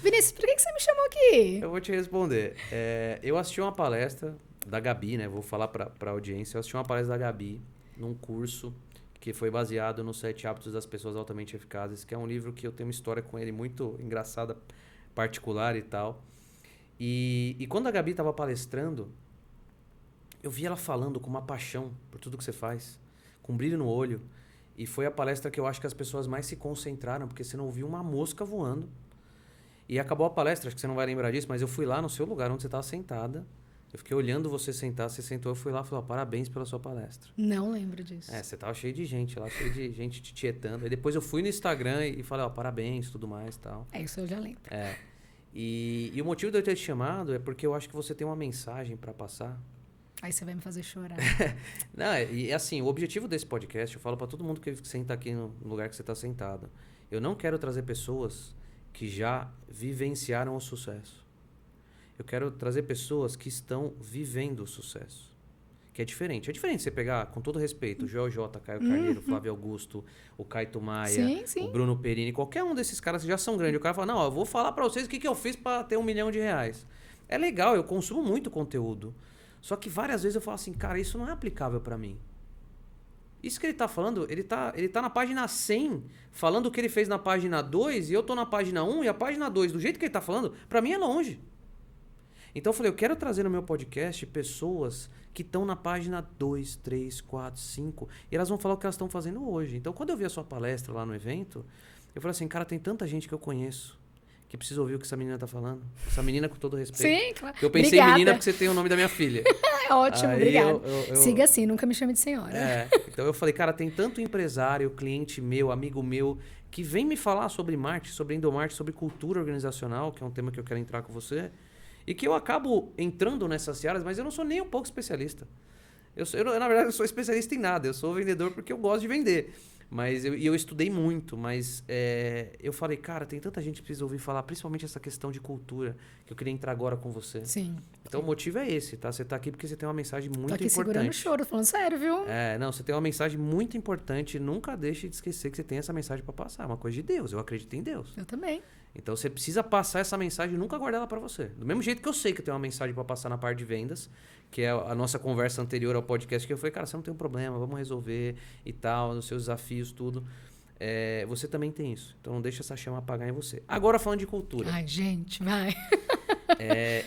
Speaker 2: Vinícius, por que você me chamou aqui?
Speaker 1: Eu vou te responder. Eu assisti uma palestra da Gabi, né? Vou falar pra audiência. Eu assisti uma palestra da Gabi num curso que foi baseado nos 7 Hábitos das Pessoas Altamente Eficazes, que é um livro que eu tenho uma história com ele muito engraçada, particular e tal. E quando a Gabi estava palestrando, eu vi ela falando com uma paixão por tudo que você faz, com um brilho no olho. E foi a palestra que eu acho que as pessoas mais se concentraram, porque você não ouviu uma mosca voando. E acabou a palestra, acho que você não vai lembrar disso, mas eu fui lá no seu lugar onde você estava sentada. Eu fiquei olhando você sentar, você sentou, eu fui lá e falei, parabéns pela sua palestra.
Speaker 2: Não lembro disso.
Speaker 1: Você tava cheio de gente lá, cheio de gente te tietando. Aí depois eu fui no Instagram e falei, parabéns, tudo mais e tal.
Speaker 2: Isso eu já lembro.
Speaker 1: E o motivo de eu ter te chamado é porque eu acho que você tem uma mensagem para passar.
Speaker 2: Aí você vai me fazer chorar.
Speaker 1: Não, e assim, o objetivo desse podcast, eu falo para todo mundo que senta aqui no lugar que você tá sentado. Eu não quero trazer pessoas que já vivenciaram o sucesso. Eu quero trazer pessoas que estão vivendo o sucesso. Que é diferente. É diferente você pegar, com todo respeito, o Joel J, Caio Carneiro, Flávio Augusto, o Caito Maia, o Bruno Perini, qualquer um desses caras que já são grandes. O cara fala, não, eu vou falar para vocês o que eu fiz para ter R$1 milhão. É legal, eu consumo muito conteúdo. Só que várias vezes eu falo assim, cara, isso não é aplicável para mim. Isso que ele tá falando, ele tá na página 100, falando o que ele fez na página 2, e eu tô na página 1, e a página 2, do jeito que ele tá falando, para mim é longe. Então eu falei, eu quero trazer no meu podcast pessoas que estão na página 2, 3, 4, 5, e elas vão falar o que elas estão fazendo hoje. Então quando eu vi a sua palestra lá no evento, eu falei assim, cara, tem tanta gente que eu conheço que precisa ouvir o que essa menina tá falando. Essa menina, com todo respeito.
Speaker 2: Sim, claro.
Speaker 1: Eu pensei em menina porque você tem o nome da minha filha.
Speaker 2: É ótimo, obrigada.
Speaker 1: Eu
Speaker 2: Siga assim, nunca me chame de senhora.
Speaker 1: Então eu falei, cara, tem tanto empresário, cliente meu, amigo meu, que vem me falar sobre marketing, sobre endomarketing, sobre cultura organizacional, que é um tema que eu quero entrar com você, e que eu acabo entrando nessas áreas, mas eu não sou nem um pouco especialista. Na verdade, eu sou especialista em nada. Eu sou vendedor porque eu gosto de vender. Mas eu estudei muito, mas eu falei, cara, tem tanta gente que precisa ouvir falar, principalmente essa questão de cultura, que eu queria entrar agora com você.
Speaker 2: Sim.
Speaker 1: Então o motivo é esse, tá? Você tá aqui porque você tem uma mensagem muito importante.
Speaker 2: Tô aqui segurando o choro, falando sério, viu?
Speaker 1: Não, você tem uma mensagem muito importante. Nunca deixe de esquecer que você tem essa mensagem para passar. É uma coisa de Deus, eu acredito em Deus.
Speaker 2: Eu também.
Speaker 1: Então você precisa passar essa mensagem e nunca guardar ela para você. Do mesmo jeito que eu sei que eu tenho uma mensagem para passar na parte de vendas, que é a nossa conversa anterior ao podcast, que eu falei, cara, você não tem um problema, vamos resolver e tal, nos seus desafios, tudo. Você também tem isso. Então não deixa essa chama apagar em você. Agora falando de cultura.
Speaker 2: Ai, gente, vai.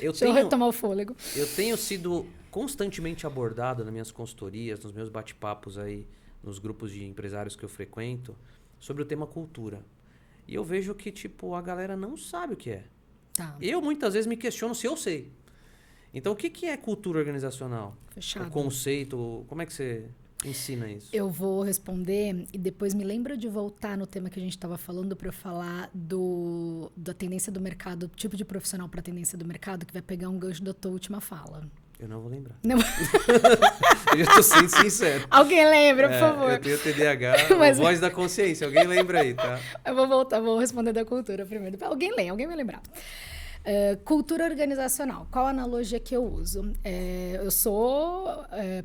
Speaker 1: Deixa
Speaker 2: eu retomar o fôlego.
Speaker 1: Eu tenho sido constantemente abordado nas minhas consultorias, nos meus bate-papos aí, nos grupos de empresários que eu frequento, sobre o tema cultura. E eu vejo que, tipo, a galera não sabe o que é.
Speaker 2: Tá.
Speaker 1: Eu, muitas vezes, me questiono se eu sei. Então, o que é cultura organizacional?
Speaker 2: Fechado.
Speaker 1: O conceito, como é que você ensina isso?
Speaker 2: Eu vou responder e depois me lembra de voltar no tema que a gente estava falando para eu falar da tendência do mercado, tipo de profissional para a tendência do mercado, que vai pegar um gancho da tua última fala.
Speaker 1: Eu não vou lembrar.
Speaker 2: Não.
Speaker 1: Eu já tô sendo sincero.
Speaker 2: Alguém lembra, por favor.
Speaker 1: Eu tenho TDAH, mas... voz da consciência. Alguém lembra aí, tá?
Speaker 2: Eu vou voltar, vou responder da cultura primeiro. Alguém vai lembrar. Cultura organizacional. Qual a analogia que eu uso? Eu sou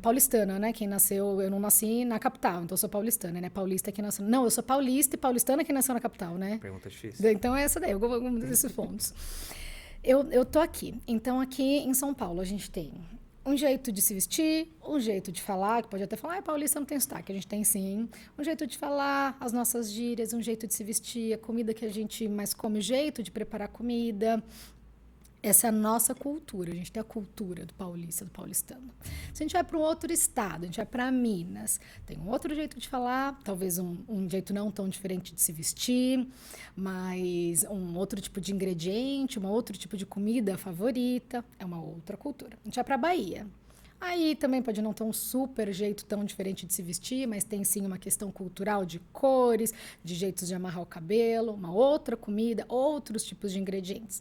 Speaker 2: paulistana, né? Quem nasceu... Eu não nasci na capital, então eu sou paulistana, né? Paulista que nasceu... Não, eu sou paulista e paulistana que nasceu na capital, né?
Speaker 1: Pergunta difícil.
Speaker 2: Então é essa daí, algum desses pontos. Eu tô aqui. Então, aqui em São Paulo, a gente tem um jeito de se vestir, um jeito de falar, que pode até falar, paulista não tem sotaque, a gente tem sim. Um jeito de falar, as nossas gírias, um jeito de se vestir, a comida que a gente mais come, o jeito de preparar comida. Essa é a nossa cultura, a gente tem a cultura do paulista, do paulistano. Se a gente vai para um outro estado, a gente vai para Minas, tem um outro jeito de falar, talvez um jeito não tão diferente de se vestir, mas um outro tipo de ingrediente, um outro tipo de comida favorita, é uma outra cultura. A gente vai para Bahia. Aí também pode não ter um super jeito tão diferente de se vestir, mas tem sim uma questão cultural de cores, de jeitos de amarrar o cabelo, uma outra comida, outros tipos de ingredientes.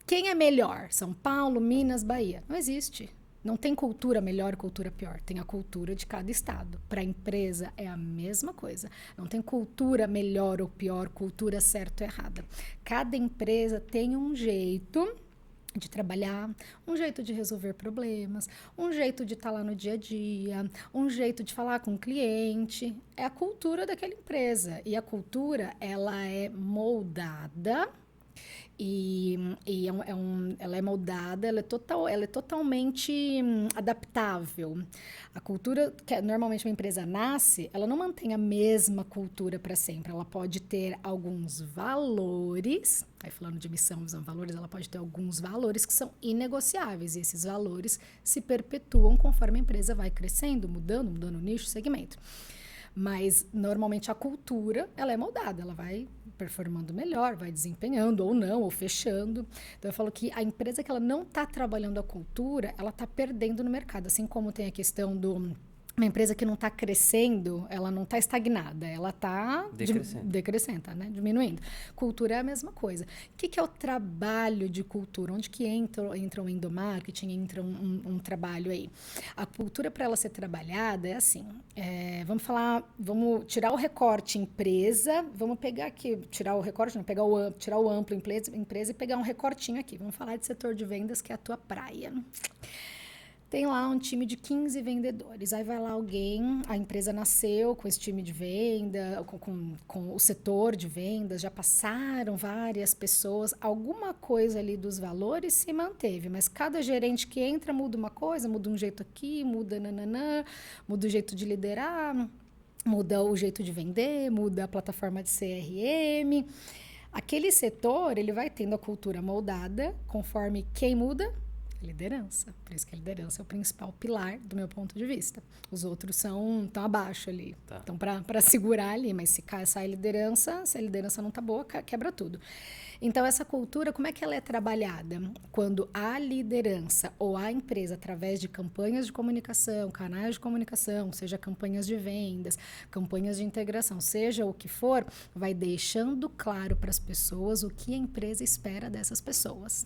Speaker 2: Quem é melhor? São Paulo, Minas, Bahia? Não existe. Não tem cultura melhor e cultura pior. Tem a cultura de cada estado. Para a empresa é a mesma coisa. Não tem cultura melhor ou pior, cultura certa ou errada. Cada empresa tem um jeito de trabalhar, um jeito de resolver problemas, um jeito de estar lá no dia a dia, um jeito de falar com o cliente. É a cultura daquela empresa. E a cultura, ela é moldada ela é moldada, ela é totalmente adaptável. A cultura que normalmente uma empresa nasce, ela não mantém a mesma cultura para sempre. Ela pode ter alguns valores, aí falando de missão, visão, valores, ela pode ter alguns valores que são inegociáveis. E esses valores se perpetuam conforme a empresa vai crescendo, mudando o nicho, segmento. Mas, normalmente, a cultura, ela é moldada, ela vai performando melhor, vai desempenhando ou não, ou fechando. Então, eu falo que a empresa que ela não está trabalhando a cultura, ela está perdendo no mercado. Assim como tem a questão do... Uma empresa que não está crescendo, ela não está estagnada, ela está decrescendo, né? Diminuindo. Cultura é a mesma coisa. O que é o trabalho de cultura? Onde que entra o endomarketing, entra um trabalho aí? A cultura, para ela ser trabalhada, é assim, vamos tirar o recorte empresa, vamos pegar aqui, tirar o recorte, não, tirar o amplo empresa e pegar um recortinho aqui. Vamos falar de setor de vendas, que é a tua praia. Tem lá um time de 15 vendedores. Aí vai lá alguém, a empresa nasceu com esse time de venda, com o setor de vendas, já passaram várias pessoas. Alguma coisa ali dos valores se manteve, mas cada gerente que entra muda uma coisa, muda um jeito aqui, muda muda o jeito de liderar, muda o jeito de vender, muda a plataforma de CRM. Aquele setor, ele vai tendo a cultura moldada conforme quem muda? Liderança. Por isso que a liderança é o principal pilar do meu ponto de vista. Os outros estão abaixo ali. Tá. Então, para segurar ali, mas se a liderança não está boa, quebra tudo. Então, essa cultura, como é que ela é trabalhada? Quando a liderança ou a empresa, através de campanhas de comunicação, canais de comunicação, seja campanhas de vendas, campanhas de integração, seja o que for, vai deixando claro para as pessoas o que a empresa espera dessas pessoas.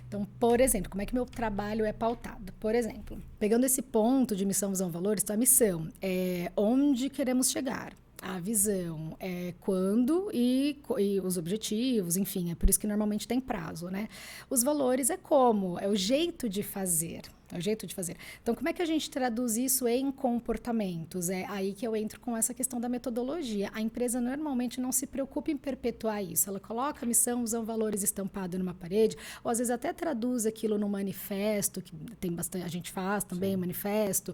Speaker 2: Então, por exemplo, como é que meu trabalho é pautado? Por exemplo, pegando esse ponto de missão, visão, valores, então a missão é onde queremos chegar. A visão é quando e os objetivos, enfim, é por isso que normalmente tem prazo, né? Os valores é como, é o jeito de fazer. É o jeito de fazer. Então, como é que a gente traduz isso em comportamentos? É aí que eu entro com essa questão da metodologia. A empresa normalmente não se preocupa em perpetuar isso. Ela coloca a missão, visão, valores estampado numa parede, ou às vezes até traduz aquilo num manifesto, que tem bastante, a gente faz também, manifesto,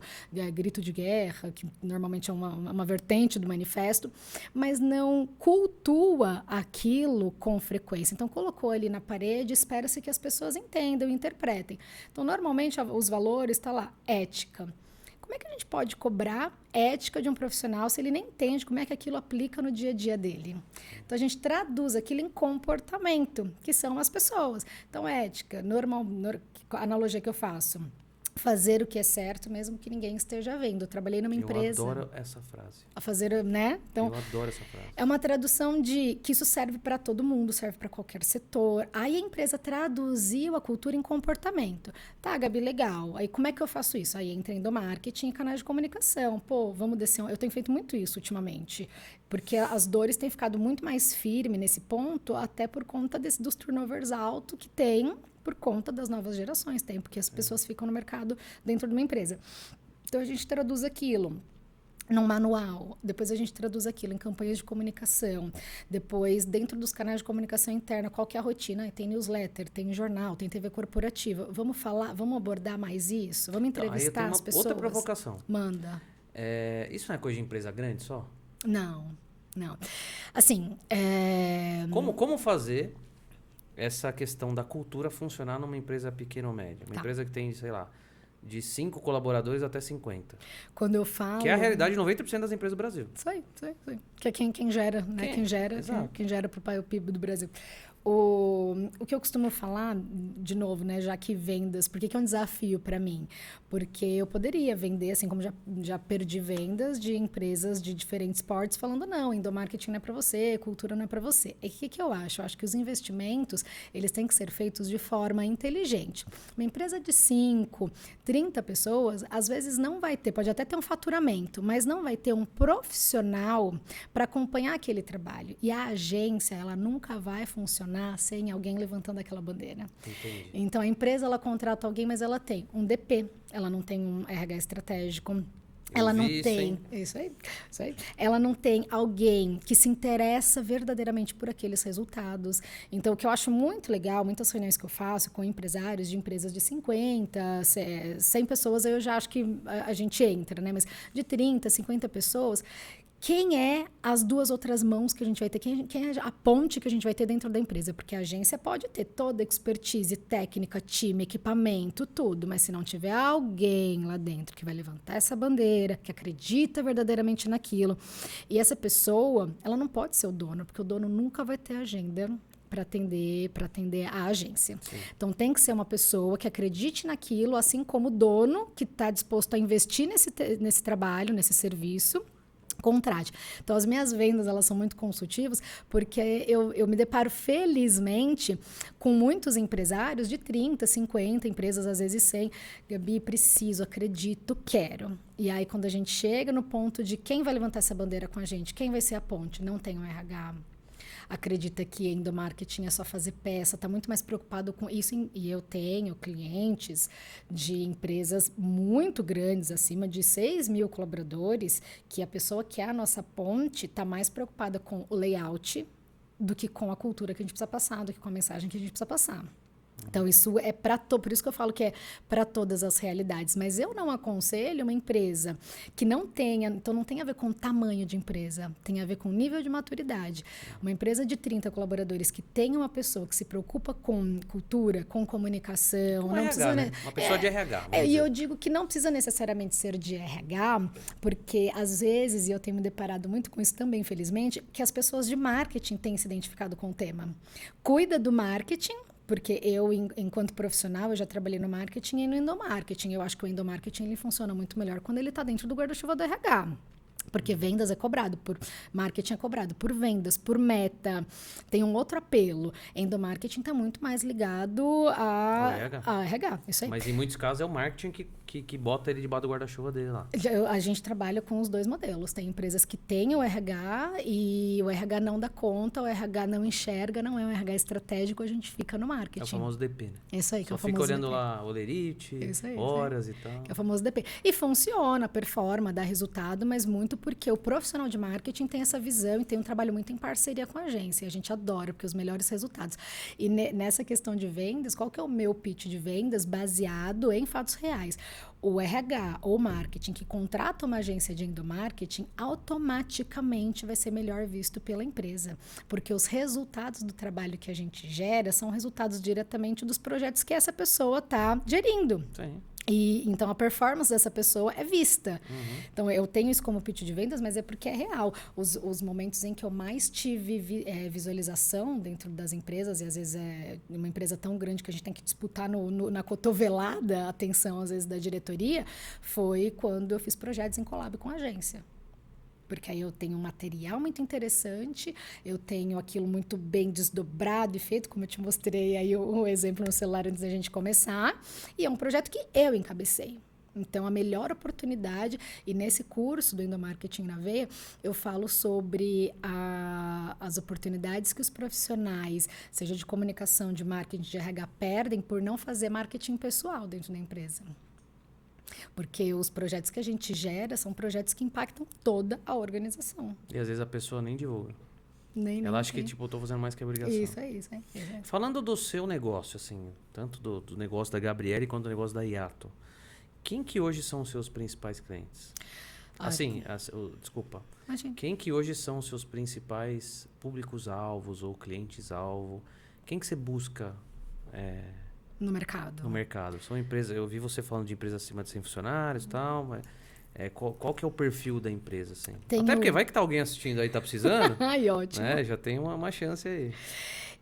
Speaker 2: grito de guerra, que normalmente é uma vertente do manifesto, mas não cultua aquilo com frequência. Então, colocou ali na parede, espera-se que as pessoas entendam, interpretem. Então, normalmente, os valores, está lá, ética. Como é que a gente pode cobrar ética de um profissional se ele nem entende como é que aquilo aplica no dia a dia dele? Então, a gente traduz aquilo em comportamento, que são as pessoas. Então, ética, a analogia que eu faço, fazer o que é certo, mesmo que ninguém esteja vendo. Eu trabalhei numa empresa...
Speaker 1: Eu adoro essa frase.
Speaker 2: A fazer, né? Então,
Speaker 1: eu adoro essa frase.
Speaker 2: É uma tradução de que isso serve para todo mundo, serve para qualquer setor. Aí a empresa traduziu a cultura em comportamento. Tá, Gabi, legal. Aí como é que eu faço isso? Aí entra endomarketing e canais de comunicação. Pô, vamos descer... Eu tenho feito muito isso ultimamente, porque as dores têm ficado muito mais firmes nesse ponto, até por conta dos turnovers altos que tem, por conta das novas gerações, porque as pessoas ficam no mercado dentro de uma empresa. Então, a gente traduz aquilo num manual, depois a gente traduz aquilo em campanhas de comunicação, depois, dentro dos canais de comunicação interna, qual que é a rotina? Tem newsletter, tem jornal, tem TV corporativa. Vamos abordar mais isso? Vamos entrevistar as pessoas?
Speaker 1: Outra provocação.
Speaker 2: Manda.
Speaker 1: Isso não é coisa de empresa grande só?
Speaker 2: Não. Assim,
Speaker 1: Como fazer essa questão da cultura funcionar numa empresa pequena ou média? Uma empresa que tem, sei lá, de 5 colaboradores até 50.
Speaker 2: Quando eu falo...
Speaker 1: Que é a realidade de 90% das empresas do Brasil.
Speaker 2: Isso aí. Que é quem gera, né? Quem gera para o PIB do Brasil. O que eu costumo falar, de novo, né, já que vendas, por que é um desafio para mim? Porque eu poderia vender, assim como já perdi vendas de empresas de diferentes portes, falando, não, endomarketing não é para você, cultura não é para você. E o que eu acho? Eu acho que os investimentos, eles têm que ser feitos de forma inteligente. Uma empresa de 5, 30 pessoas, às vezes não vai ter, pode até ter um faturamento, mas não vai ter um profissional para acompanhar aquele trabalho. E a agência, ela nunca vai funcionar funcionar sem alguém levantando aquela bandeira.
Speaker 1: Entendi.
Speaker 2: Então, a empresa, ela contrata alguém, mas ela tem um DP, ela não tem um RH estratégico. Ela não tem, isso aí. Ela não tem alguém que se interessa verdadeiramente por aqueles resultados. Então, o que eu acho muito legal, muitas reuniões que eu faço com empresários de empresas de 50, 100 pessoas, eu já acho que a gente entra, né? Mas de 30, 50 pessoas, quem é as duas outras mãos que a gente vai ter? Quem é a ponte que a gente vai ter dentro da empresa? Porque a agência pode ter toda a expertise, técnica, time, equipamento, tudo. Mas se não tiver alguém lá dentro que vai levantar essa bandeira, que acredita verdadeiramente naquilo, e essa pessoa, ela não pode ser o dono, porque o dono nunca vai ter agenda para atender a agência. Sim. Então, tem que ser uma pessoa que acredite naquilo, assim como o dono que está disposto a investir nesse trabalho, nesse serviço, contrate. Então, as minhas vendas, elas são muito consultivas, porque eu me deparo, felizmente, com muitos empresários de 30, 50 empresas, às vezes 100. Gabi, preciso, acredito, quero. E aí, quando a gente chega no ponto de quem vai levantar essa bandeira com a gente, quem vai ser a ponte, não tem um RH, acredita que endomarketing é só fazer peça, está muito mais preocupado com isso. E eu tenho clientes de empresas muito grandes, acima de 6 mil colaboradores, que a pessoa que é a nossa ponte está mais preocupada com o layout do que com a cultura que a gente precisa passar, do que com a mensagem que a gente precisa passar. Então, isso é por isso que eu falo que é para todas as realidades. Mas eu não aconselho uma empresa que não tenha... Então, não tem a ver com tamanho de empresa, tem a ver com nível de maturidade. Uma empresa de 30 colaboradores que tem uma pessoa que se preocupa com cultura, com comunicação...
Speaker 1: Com
Speaker 2: não
Speaker 1: RH,
Speaker 2: precisa,
Speaker 1: né? Uma pessoa de RH.
Speaker 2: E eu digo que não precisa necessariamente ser de RH, porque, às vezes, e eu tenho me deparado muito com isso também, infelizmente, que as pessoas de marketing têm se identificado com o tema. Cuida do marketing, porque eu, enquanto profissional, eu já trabalhei no marketing e no endomarketing. Eu acho que o endomarketing ele funciona muito melhor quando ele está dentro do guarda-chuva do RH. Porque vendas é cobrado, marketing é cobrado por vendas, por meta. Tem um outro apelo. Endomarketing está muito mais ligado a RH. Isso aí.
Speaker 1: Mas em muitos casos é o marketing que bota ele debaixo do guarda-chuva dele lá.
Speaker 2: A gente trabalha com os dois modelos. Tem empresas que têm o RH e o RH não dá conta, o RH não enxerga, não é um RH estratégico, a gente fica no marketing.
Speaker 1: É o famoso DP, né?
Speaker 2: Isso aí, que é o
Speaker 1: Só
Speaker 2: famoso
Speaker 1: fica olhando
Speaker 2: DP.
Speaker 1: lá o lerite, horas e tal.
Speaker 2: Que é o famoso DP. E funciona, performa, dá resultado, mas muito porque o profissional de marketing tem essa visão e tem um trabalho muito em parceria com a agência. E a gente adora, porque os melhores resultados. E nessa questão de vendas, qual que é o meu pitch de vendas baseado em fatos reais? O RH ou marketing que contrata uma agência de endomarketing automaticamente vai ser melhor visto pela empresa. Porque os resultados do trabalho que a gente gera são resultados diretamente dos projetos que essa pessoa está gerindo.
Speaker 1: Sim.
Speaker 2: E então a performance dessa pessoa é vista. Então eu tenho isso como pitch de vendas, mas é porque é real. Os momentos em que eu mais tive visualização dentro das empresas, e às vezes é uma empresa tão grande que a gente tem que disputar na cotovelada a atenção, às vezes, da diretoria, foi quando eu fiz projetos em collab com a agência. Porque aí eu tenho um material muito interessante, eu tenho aquilo muito bem desdobrado e feito, como eu te mostrei aí o exemplo no celular antes da gente começar, e é um projeto que eu encabecei. Então, a melhor oportunidade, e nesse curso do Endomarketing na Veia, eu falo sobre as oportunidades que os profissionais, seja de comunicação, de marketing, de RH, perdem por não fazer marketing pessoal dentro da empresa. Porque os projetos que a gente gera são projetos que impactam toda a organização.
Speaker 1: E às vezes a pessoa nem divulga. Ela acha que, tipo, eu tô fazendo mais que a obrigação.
Speaker 2: Isso aí.
Speaker 1: Falando do seu negócio, assim, tanto do negócio da Gabriele quanto do negócio da Yato, quem que hoje são os seus principais clientes? Desculpa.
Speaker 2: Imagina.
Speaker 1: Quem que hoje são os seus principais públicos-alvos ou clientes-alvo? Quem que você busca...
Speaker 2: No mercado.
Speaker 1: No mercado. São empresas... Eu vi você falando de empresas acima de 100 funcionários e tal, mas... qual que é o perfil da empresa, assim? Até porque vai que tá alguém assistindo aí, tá precisando.
Speaker 2: Ai, ótimo.
Speaker 1: Né? Já tem uma chance aí.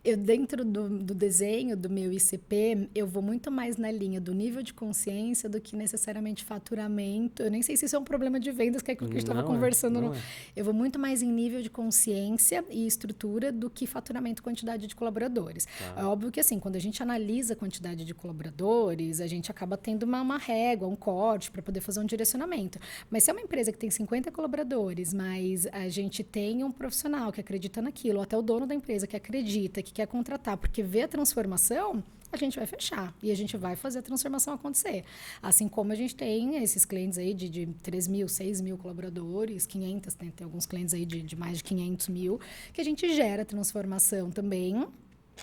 Speaker 2: Eu, dentro do desenho do meu ICP, eu vou muito mais na linha do nível de consciência do que necessariamente faturamento. Eu nem sei se isso é um problema de vendas, que é aquilo que a gente estava conversando. Eu vou muito mais em nível de consciência e estrutura do que faturamento, quantidade de colaboradores. Tá. É óbvio que, assim, quando a gente analisa a quantidade de colaboradores, a gente acaba tendo uma régua, um corte para poder fazer um direcionamento. Mas se é uma empresa que tem 50 colaboradores, mas a gente tem um profissional que acredita naquilo, ou até o dono da empresa que acredita, que quer contratar porque vê a transformação, a gente vai fechar e a gente vai fazer a transformação acontecer. Assim como a gente tem esses clientes aí de 3 mil, 6 mil colaboradores, 500, tem alguns clientes aí de mais de 500 mil, que a gente gera transformação também.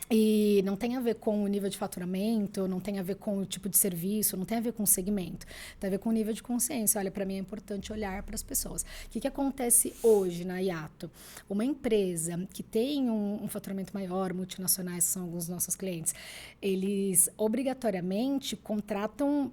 Speaker 2: E não tem a ver com o nível de faturamento, não tem a ver com o tipo de serviço, não tem a ver com o segmento. Tem a ver com o nível de consciência. Olha, para mim é importante olhar para as pessoas. O que acontece hoje na Yato? Uma empresa que tem um faturamento maior, multinacionais, que são alguns dos nossos clientes, eles obrigatoriamente contratam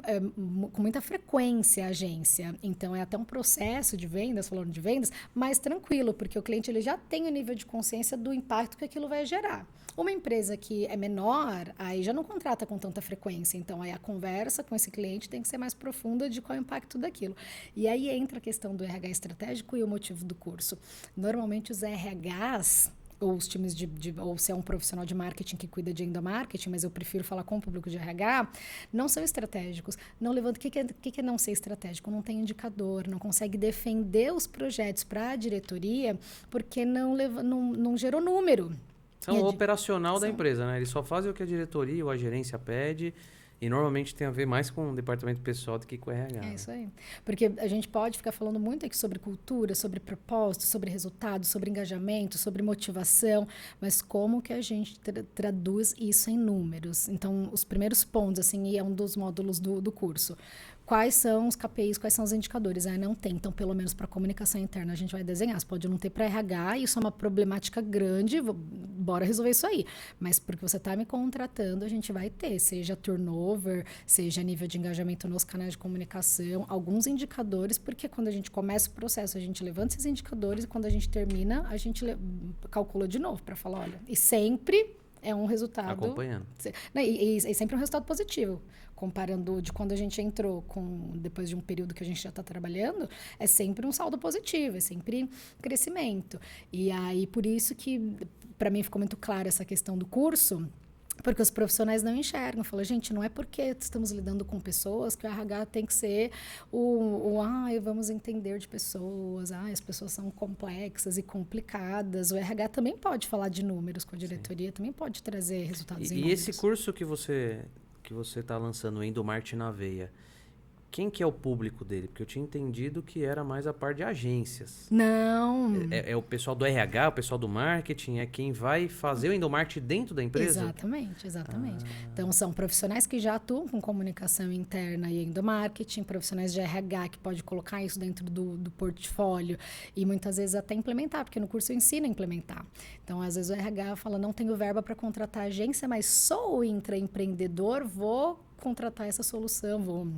Speaker 2: com muita frequência a agência. Então, é até um processo de vendas, falando de vendas, mais tranquilo, porque o cliente ele já tem o nível de consciência do impacto que aquilo vai gerar. Uma empresa que é menor, aí já não contrata com tanta frequência. Então, aí a conversa com esse cliente tem que ser mais profunda de qual é o impacto daquilo. E aí entra a questão do RH estratégico e o motivo do curso. Normalmente, os RHs, ou os times ou se é um profissional de marketing que cuida de endomarketing, mas eu prefiro falar com o público de RH, não são estratégicos. Não levanta. O que é não ser estratégico? Não tem indicador, não consegue defender os projetos para a diretoria porque não gerou número.
Speaker 1: São o operacional da empresa, né? Eles só fazem o que a diretoria ou a gerência pede e normalmente tem a ver mais com o departamento pessoal do que com o RH.
Speaker 2: É isso aí. Porque a gente pode ficar falando muito aqui sobre cultura, sobre propósito, sobre resultado, sobre engajamento, sobre motivação, mas como que a gente traduz isso em números? Então, os primeiros pontos, assim, e é um dos módulos do curso. Quais são os KPIs, quais são os indicadores? Não tem. Então, pelo menos para comunicação interna, a gente vai desenhar. Você pode não ter para RH, isso é uma problemática grande, bora resolver isso aí. Mas porque você está me contratando, a gente vai ter, seja turnover, seja nível de engajamento nos canais de comunicação, alguns indicadores, porque quando a gente começa o processo, a gente levanta esses indicadores e quando a gente termina, a gente calcula de novo para falar, olha, e sempre é um resultado...
Speaker 1: Acompanhando.
Speaker 2: E sempre um resultado positivo. Comparando de quando a gente entrou com depois de um período que a gente já está trabalhando, é sempre um saldo positivo, é sempre crescimento. E aí, por isso que, para mim, ficou muito clara essa questão do curso, porque os profissionais não enxergam. Falam, gente, não é porque estamos lidando com pessoas que o RH tem que ser vamos entender de pessoas, as pessoas são complexas e complicadas. O RH também pode falar de números com a diretoria, também pode trazer resultados em números.
Speaker 1: E esse curso que você está lançando, o Endomarketing na Veia, quem que é o público dele? Porque eu tinha entendido que era mais a parte de agências.
Speaker 2: Não.
Speaker 1: É o pessoal do RH, o pessoal do marketing, é quem vai fazer o endomarketing dentro da empresa?
Speaker 2: Exatamente. Então, são profissionais que já atuam com comunicação interna e endomarketing, profissionais de RH que pode colocar isso dentro do portfólio e muitas vezes até implementar, porque no curso eu ensino a implementar. Então, às vezes o RH fala, não tenho verba para contratar agência, mas sou intraempreendedor, vou contratar essa solução, vou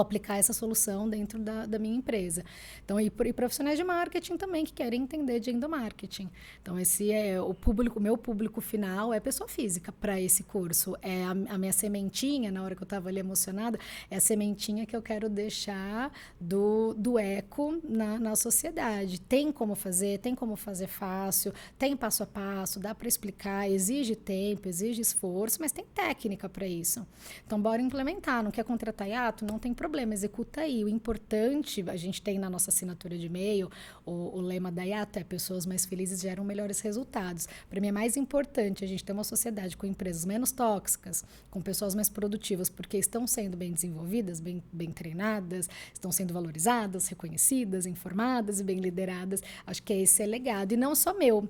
Speaker 2: aplicar essa solução dentro da minha empresa. Então, e profissionais de marketing também que querem entender de endomarketing. Então, esse é o meu público final é pessoa física para esse curso. É a minha sementinha, na hora que eu estava ali emocionada, é a sementinha que eu quero deixar do eco na sociedade. Tem como fazer fácil, tem passo a passo, dá para explicar, exige tempo, exige esforço, mas tem técnica para isso. Então, bora implementar. Não quer contratar Yato? Não tem problema, executa aí. O importante, a gente tem na nossa assinatura de e-mail, o lema da Yato é pessoas mais felizes geram melhores resultados. Para mim é mais importante a gente ter uma sociedade com empresas menos tóxicas, com pessoas mais produtivas, porque estão sendo bem desenvolvidas, bem treinadas, estão sendo valorizadas, reconhecidas, informadas e bem lideradas. Acho que esse é legado. E não só meu.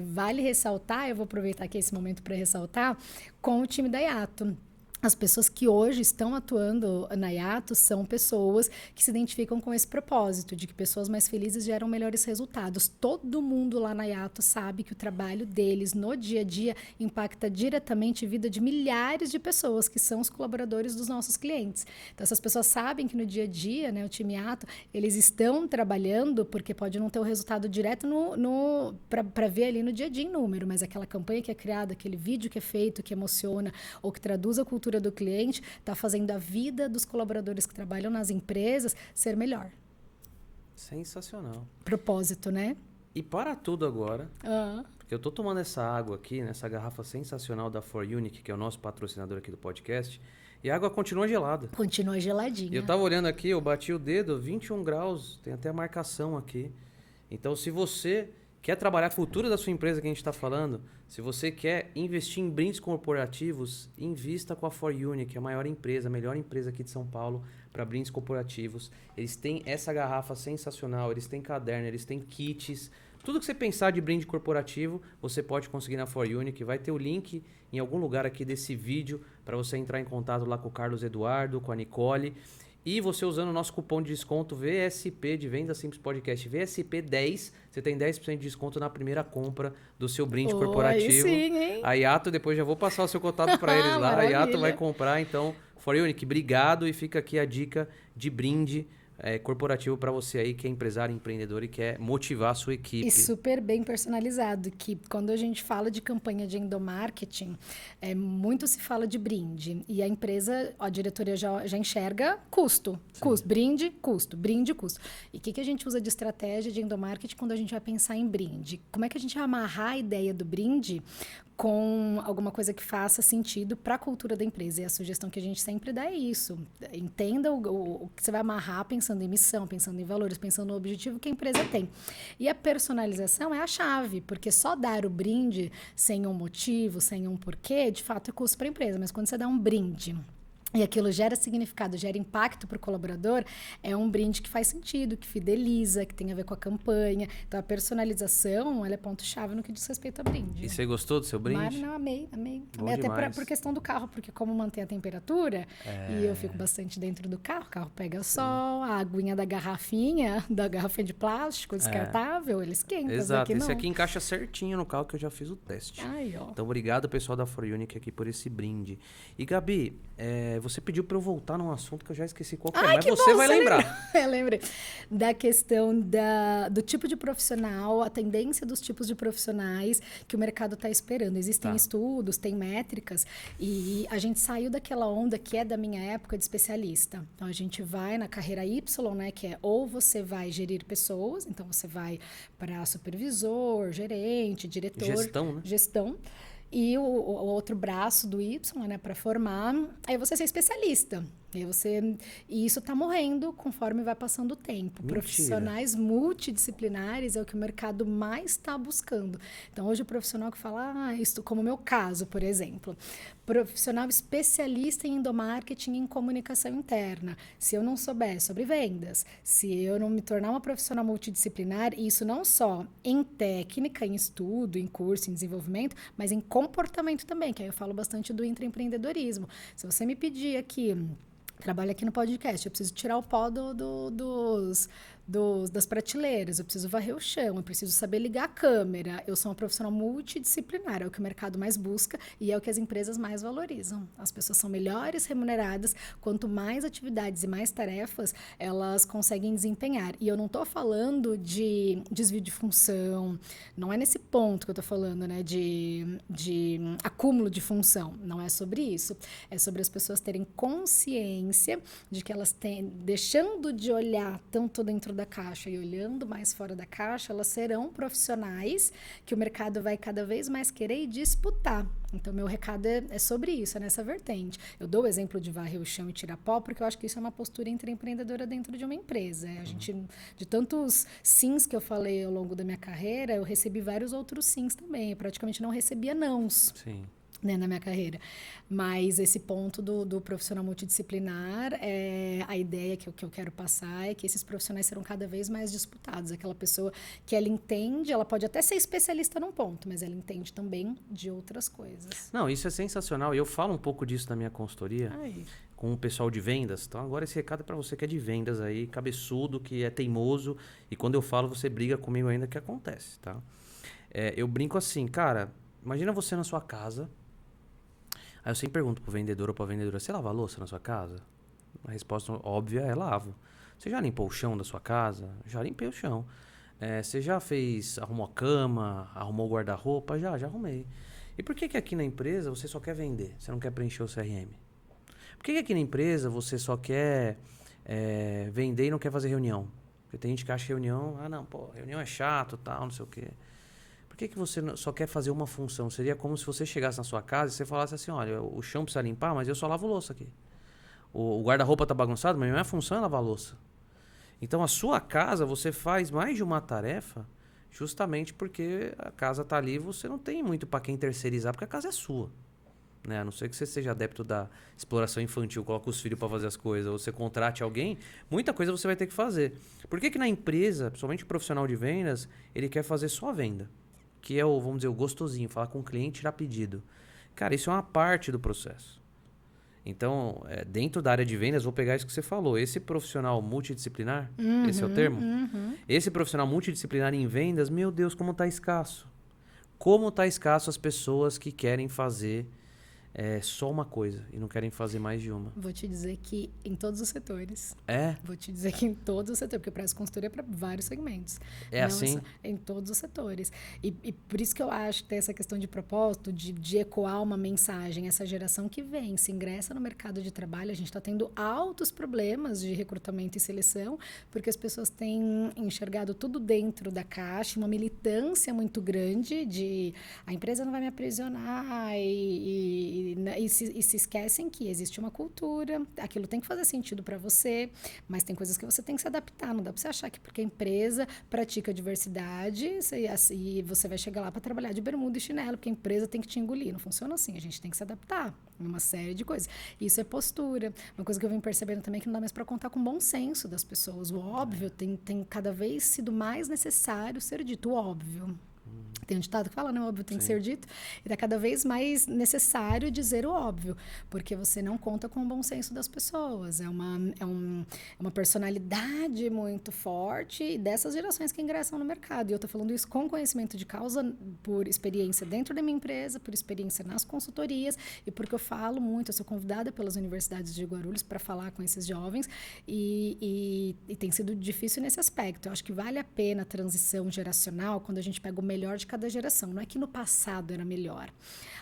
Speaker 2: Vale ressaltar, eu vou aproveitar aqui esse momento para ressaltar, com o time da Yato. As pessoas que hoje estão atuando na Yato são pessoas que se identificam com esse propósito, de que pessoas mais felizes geram melhores resultados. Todo mundo lá na Yato sabe que o trabalho deles no dia a dia impacta diretamente a vida de milhares de pessoas, que são os colaboradores dos nossos clientes. Então, essas pessoas sabem que no dia a dia, né, o time Yato, eles estão trabalhando, porque pode não ter o resultado direto para ver ali no dia a dia em número, mas aquela campanha que é criada, aquele vídeo que é feito, que emociona, ou que traduz a cultura do cliente, está fazendo a vida dos colaboradores que trabalham nas empresas ser melhor.
Speaker 1: Sensacional.
Speaker 2: Propósito, né?
Speaker 1: E para tudo agora, porque eu tô tomando essa água aqui, nessa garrafa sensacional da For Unique, que é o nosso patrocinador aqui do podcast, e a água continua gelada.
Speaker 2: Continua geladinha.
Speaker 1: Eu tava olhando aqui, eu bati o dedo, 21 graus, tem até a marcação aqui. Então, se você Quer trabalhar a cultura da sua empresa que a gente está falando? Se você quer investir em brindes corporativos, invista com a For You, que é a maior empresa, a melhor empresa aqui de São Paulo para brindes corporativos. Eles têm essa garrafa sensacional, eles têm caderno, eles têm kits. Tudo que você pensar de brinde corporativo, você pode conseguir na For You, que vai ter o link em algum lugar aqui desse vídeo para você entrar em contato lá com o Carlos Eduardo, com a Nicole. E você usando o nosso cupom de desconto VSP de Venda Simples Podcast, VSP10, você tem 10% de desconto na primeira compra do seu brinde corporativo.
Speaker 2: Aí sim, hein?
Speaker 1: A Yato, depois já vou passar o seu contato para eles lá. A Yato
Speaker 2: Maravilha.
Speaker 1: vai comprar, então, For You, obrigado. E fica aqui a dica de brinde corporativo para você aí que é empresário, empreendedor e quer motivar a sua equipe.
Speaker 2: E super bem personalizado, que quando a gente fala de campanha de endomarketing, muito se fala de brinde. E a empresa, a diretoria já enxerga custo. Custo, brinde, custo, brinde, custo. E o que a gente usa de estratégia de endomarketing quando a gente vai pensar em brinde? Como é que a gente vai amarrar a ideia do brinde com alguma coisa que faça sentido para a cultura da empresa? E a sugestão que a gente sempre dá é isso. Entenda o que você vai amarrar pensando em missão, pensando em valores, pensando no objetivo que a empresa tem. E a personalização é a chave, porque só dar o brinde sem um motivo, sem um porquê, de fato é custo para a empresa. Mas quando você dá um brinde e aquilo gera significado, gera impacto para o colaborador, é um brinde que faz sentido, que fideliza, que tem a ver com a campanha. Então, a personalização, ela é ponto-chave no que diz respeito a brinde.
Speaker 1: E você gostou do seu brinde?
Speaker 2: Mas, não, amei.
Speaker 1: Bom
Speaker 2: Até
Speaker 1: demais.
Speaker 2: por questão do carro, porque como mantém a temperatura, e eu fico bastante dentro do carro, o carro pega sol, a aguinha da garrafinha de plástico descartável, ele esquenta.
Speaker 1: Exato, esse
Speaker 2: não.
Speaker 1: aqui encaixa certinho no carro que eu já fiz o teste.
Speaker 2: Ai, ó.
Speaker 1: Então, obrigado, pessoal da For You aqui por esse brinde. E, Gabi, você pediu para eu voltar num assunto que eu já esqueci qual que é, mas você vai lembrar.
Speaker 2: Eu lembrei. Da questão do tipo de profissional, a tendência dos tipos de profissionais que o mercado está esperando. Existem estudos, tem métricas, e a gente saiu daquela onda que é da minha época de especialista. Então, a gente vai na carreira Y, né, que é ou você vai gerir pessoas, então você vai para supervisor, gerente, diretor.
Speaker 1: Gestão, né?
Speaker 2: Gestão. E o outro braço do Y, né, para formar, aí você ser especialista. E isso está morrendo conforme vai passando o tempo.
Speaker 1: Mentira.
Speaker 2: Profissionais multidisciplinares é o que o mercado mais está buscando. Então, hoje o profissional que fala, isso como o meu caso, por exemplo. Profissional especialista em endomarketing e em comunicação interna. Se eu não souber sobre vendas, se eu não me tornar uma profissional multidisciplinar, e isso não só em técnica, em estudo, em curso, em desenvolvimento, mas em comportamento também, que aí eu falo bastante do intraempreendedorismo. Se você me pedir aqui, trabalho aqui no podcast, eu preciso tirar o pó das prateleiras, eu preciso varrer o chão, eu preciso saber ligar a câmera. Eu sou uma profissional multidisciplinar, é o que o mercado mais busca e é o que as empresas mais valorizam. As pessoas são melhores remuneradas quanto mais atividades e mais tarefas elas conseguem desempenhar. E eu não estou falando de desvio de função, não é nesse ponto que eu estou falando, né, de acúmulo de função. Não é sobre isso. É sobre as pessoas terem consciência de que elas têm, deixando de olhar tanto dentro da caixa e olhando mais fora da caixa, elas serão profissionais que o mercado vai cada vez mais querer disputar. Então, meu recado é sobre isso, é nessa vertente. Eu dou o exemplo de varrer o chão e tirar pó, porque eu acho que isso é uma postura empreendedora dentro de uma empresa. A gente, de tantos sims que eu falei ao longo da minha carreira, eu recebi vários outros sims também. Eu praticamente não recebia nãos.
Speaker 1: Sim.
Speaker 2: Né, na minha carreira. Mas esse ponto do profissional multidisciplinar, a ideia que eu quero passar é que esses profissionais serão cada vez mais disputados. Aquela pessoa que ela entende, ela pode até ser especialista num ponto, mas ela entende também de outras coisas.
Speaker 1: Não, isso é sensacional. E eu falo um pouco disso na minha consultoria com o pessoal de vendas. Então, agora esse recado é para você que é de vendas aí, cabeçudo, que é teimoso. E quando eu falo, você briga comigo ainda, que acontece, tá? Eu brinco assim, cara, imagina você na sua casa. Aí eu sempre pergunto pro vendedor ou pra vendedora, você lava a louça na sua casa? A resposta óbvia é lavo. Você já limpou o chão da sua casa? Já limpei o chão. Você já arrumou a cama, arrumou o guarda-roupa? Já arrumei. E por que aqui na empresa você só quer vender? Você não quer preencher o CRM? Por que aqui na empresa você só quer vender e não quer fazer reunião? Porque tem gente que acha reunião, reunião é chato, tal, não sei o quê. Por que você só quer fazer uma função? Seria como se você chegasse na sua casa e você falasse assim, olha, o chão precisa limpar, mas eu só lavo louça aqui. O guarda-roupa tá bagunçado, mas minha função é lavar louça. Então, a sua casa, você faz mais de uma tarefa Justamente porque a casa tá ali, você não tem muito para quem terceirizar, porque a casa é sua. Né? A não ser que você seja adepto da exploração infantil, coloca os filhos para fazer as coisas, ou você contrate alguém, muita coisa você vai ter que fazer. Por que que na empresa, principalmente o profissional de vendas, ele quer fazer só a venda? Que é o, vamos dizer, o gostosinho, falar com o cliente, tirar pedido. Cara, isso é uma parte do processo. Então, dentro da área de vendas, vou pegar isso que você falou. Esse profissional multidisciplinar, esse é o termo? Esse profissional multidisciplinar em vendas, meu Deus, como está escasso. Como está escasso as pessoas que querem fazer só uma coisa e não querem fazer mais de uma.
Speaker 2: Vou te dizer que em todos os setores.
Speaker 1: É?
Speaker 2: Vou te dizer que em todos os setores, porque eu presto consultoria para vários segmentos.
Speaker 1: É
Speaker 2: Não
Speaker 1: assim?
Speaker 2: só- em todos os setores. E por isso que eu acho que tem essa questão de propósito, de ecoar uma mensagem. Essa geração que vem, se ingressa no mercado de trabalho, a gente está tendo altos problemas de recrutamento e seleção, porque as pessoas têm enxergado tudo dentro da caixa, uma militância muito grande de a empresa não vai me aprisionar e se esquecem que existe uma cultura, aquilo tem que fazer sentido para você, mas tem coisas que você tem que se adaptar. Não dá para você achar que porque a empresa pratica diversidade e você vai chegar lá para trabalhar de bermuda e chinelo, porque a empresa tem que te engolir. Não funciona assim. A gente tem que se adaptar em uma série de coisas. Isso é postura. Uma coisa que eu venho percebendo também é que não dá mais para contar com o bom senso das pessoas. O óbvio tem cada vez sido mais necessário ser dito. O óbvio. Tem um ditado que fala, né? O óbvio tem que ser dito. E está cada vez mais necessário dizer o óbvio, porque você não conta com o bom senso das pessoas. É uma personalidade muito forte e dessas gerações que ingressam no mercado. E eu estou falando isso com conhecimento de causa, por experiência dentro da minha empresa, por experiência nas consultorias e porque eu falo muito, eu sou convidada pelas universidades de Guarulhos para falar com esses jovens e tem sido difícil nesse aspecto. Eu acho que vale a pena a transição geracional quando a gente pega o melhor de cada geração. Não é que no passado era melhor.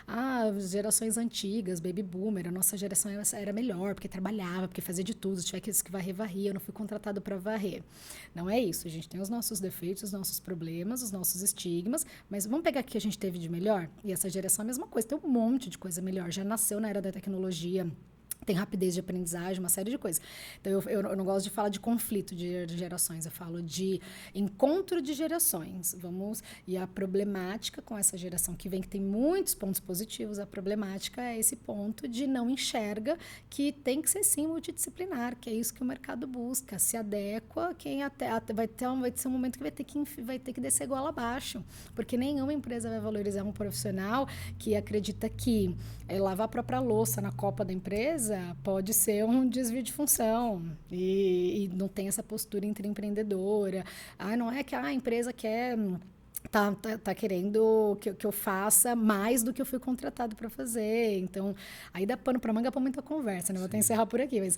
Speaker 2: As gerações antigas, baby boomer, a nossa geração era melhor, porque trabalhava, porque fazia de tudo. Se tiver que varrer, eu não fui contratado para varrer. Não é isso. A gente tem os nossos defeitos, os nossos problemas, os nossos estigmas, mas vamos pegar o que a gente teve de melhor? E essa geração é a mesma coisa. Tem um monte de coisa melhor. Já nasceu na era da tecnologia, tem rapidez de aprendizagem, uma série de coisas. Então, eu não gosto de falar de conflito de gerações, eu falo de encontro de gerações. E a problemática com essa geração que vem, que tem muitos pontos positivos, a problemática é esse ponto de não enxerga que tem que ser, sim, multidisciplinar, que é isso que o mercado busca, se adequa, quem vai ser um momento que vai ter que descer igual abaixo, porque nenhuma empresa vai valorizar um profissional que acredita que lavar a própria louça na copa da empresa pode ser um desvio de função e não tem essa postura empreendedora. Não é que a empresa quer... Tá querendo que eu faça mais do que eu fui contratado para fazer. Então, aí dá pano para manga para muita conversa, né? Vou até encerrar por aqui, mas...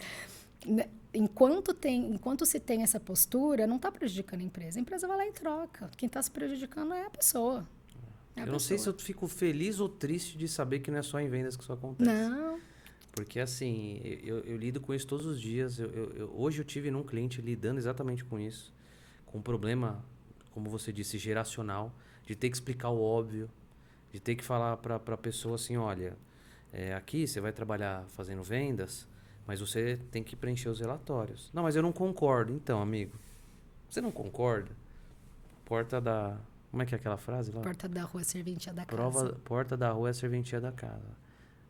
Speaker 2: Enquanto se tem essa postura, não está prejudicando a empresa vai lá e troca. Quem está se prejudicando é a pessoa.
Speaker 1: Eu não sei se eu fico feliz ou triste de saber que não é só em vendas que isso acontece.
Speaker 2: Não.
Speaker 1: Porque, assim, eu lido com isso todos os dias. Hoje eu tive num cliente lidando exatamente com isso. Com um problema, como você disse, geracional. De ter que explicar o óbvio. De ter que falar para a pessoa assim, olha, aqui você vai trabalhar fazendo vendas, mas você tem que preencher os relatórios. Não, mas eu não concordo. Então, amigo, você não concorda? Porta da... Como é que é aquela frase lá?
Speaker 2: Porta da rua é serventia da casa.
Speaker 1: Porta da rua é serventia da casa.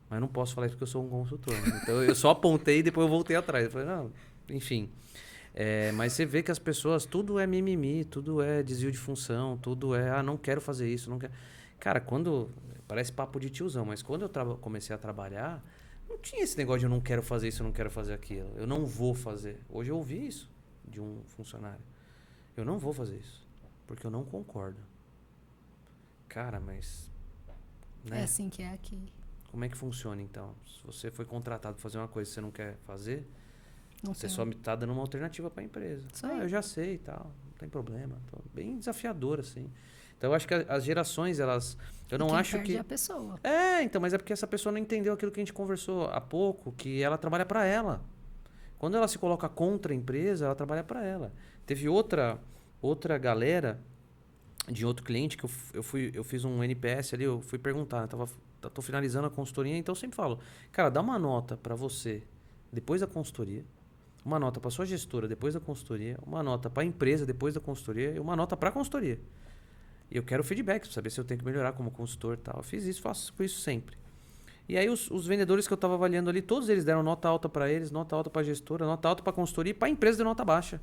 Speaker 1: Mas não posso falar isso porque eu sou um consultor. Né? Então, eu só apontei e depois eu voltei atrás. Eu falei, não, enfim. Mas você vê que as pessoas, tudo é mimimi, tudo é desvio de função, tudo é, não quero fazer isso, não quero... Cara, parece papo de tiozão, mas quando eu comecei a trabalhar, não tinha esse negócio de eu não quero fazer isso, eu não quero fazer aquilo. Eu não vou fazer. Hoje eu ouvi isso de um funcionário. Eu não vou fazer isso, porque eu não concordo. Cara, mas... Né?
Speaker 2: É assim que é aqui.
Speaker 1: Como é que funciona, então? Se você foi contratado para fazer uma coisa que você não quer fazer, você só me tá dando uma alternativa para a empresa. Eu já sei e tal, não tem problema. Então, bem desafiador, assim. Então, eu acho que as gerações, elas... Eu não acho que...
Speaker 2: a pessoa.
Speaker 1: Então, mas é porque essa pessoa não entendeu aquilo que a gente conversou há pouco, que ela trabalha para ela. Quando ela se coloca contra a empresa, ela trabalha para ela. Teve outra galera de outro cliente que eu fiz um NPS ali, eu fui perguntar, tô finalizando a consultoria, então eu sempre falo, cara, dá uma nota para você depois da consultoria, uma nota para sua gestora depois da consultoria, uma nota para a empresa depois da consultoria e uma nota para a consultoria. E eu quero feedback, pra saber se eu tenho que melhorar como consultor e tal. Eu fiz isso, faço isso sempre. E aí os vendedores que eu estava avaliando ali, todos eles deram nota alta para eles, nota alta para gestora, nota alta para consultoria e para a empresa de nota baixa.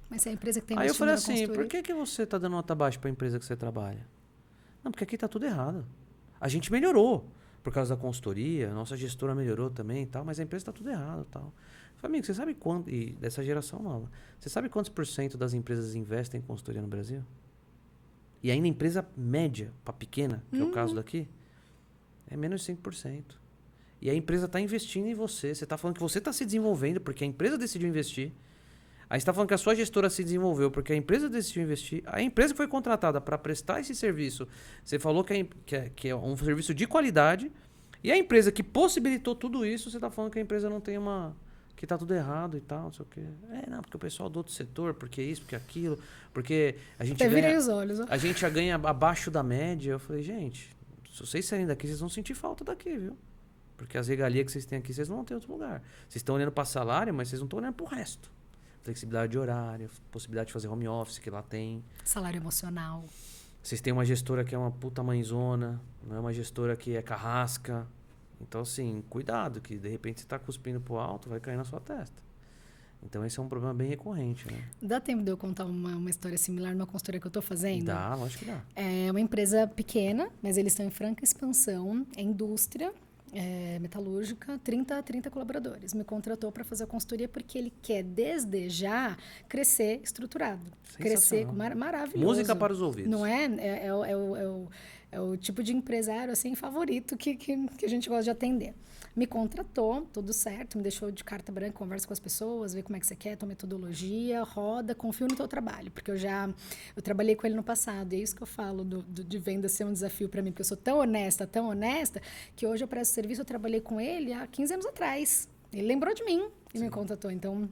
Speaker 2: Mas é a empresa que tem
Speaker 1: Aí eu falei
Speaker 2: investido na
Speaker 1: assim,
Speaker 2: consultoria.
Speaker 1: por que você está dando nota baixa para a empresa que você trabalha? Não, porque aqui está tudo errado. A gente melhorou por causa da consultoria, a nossa gestora melhorou também e tal, mas a empresa está tudo errado e tal. Eu falei, amigo, você sabe quanto, e dessa geração nova, você sabe quantos % das empresas investem em consultoria no Brasil? E ainda empresa média para pequena, que é o caso daqui, é menos de 5%. E a empresa está investindo em você. Você está falando que você está se desenvolvendo porque a empresa decidiu investir. Aí você está falando que a sua gestora se desenvolveu porque a empresa decidiu investir. A empresa que foi contratada para prestar esse serviço, você falou que é um serviço de qualidade. E a empresa que possibilitou tudo isso, você está falando que a empresa não tem uma... que está tudo errado e tal, não sei o quê. Não, porque o pessoal do outro setor, porque isso, porque aquilo, porque a gente
Speaker 2: Virei os olhos. Ó.
Speaker 1: a gente já ganha abaixo da média. Eu falei, gente, se vocês saírem daqui, vocês vão sentir falta daqui, viu? Porque as regalias que vocês têm aqui, vocês não vão ter em outro lugar. Vocês estão olhando para salário, mas vocês não estão olhando para o resto. Flexibilidade de horário, possibilidade de fazer home office, que lá tem.
Speaker 2: Salário emocional.
Speaker 1: Vocês têm uma gestora que é uma puta mãezona, não é uma gestora que é carrasca. Então, assim, cuidado, que de repente você está cuspindo pro alto, vai cair na sua testa. Então, esse é um problema bem recorrente, né?
Speaker 2: Dá tempo de eu contar uma história similar numa consultoria que eu estou fazendo?
Speaker 1: Dá, lógico que dá.
Speaker 2: É uma empresa pequena, mas eles estão em franca expansão. É indústria metalúrgica, 30 colaboradores. Me contratou para fazer a consultoria porque ele quer, desde já, crescer estruturado. Crescer maravilhoso.
Speaker 1: Música para os ouvidos.
Speaker 2: Não é? É o tipo de empresário assim, favorito que a gente gosta de atender. Me contratou, tudo certo, me deixou de carta branca, conversa com as pessoas, vê como é que você quer, tua metodologia, roda, confio no teu trabalho. Porque eu trabalhei com ele no passado, e é isso que eu falo de venda ser um desafio para mim, porque eu sou tão honesta, que hoje eu presto serviço, eu trabalhei com ele há 15 anos atrás. Ele lembrou de mim e me contratou, então...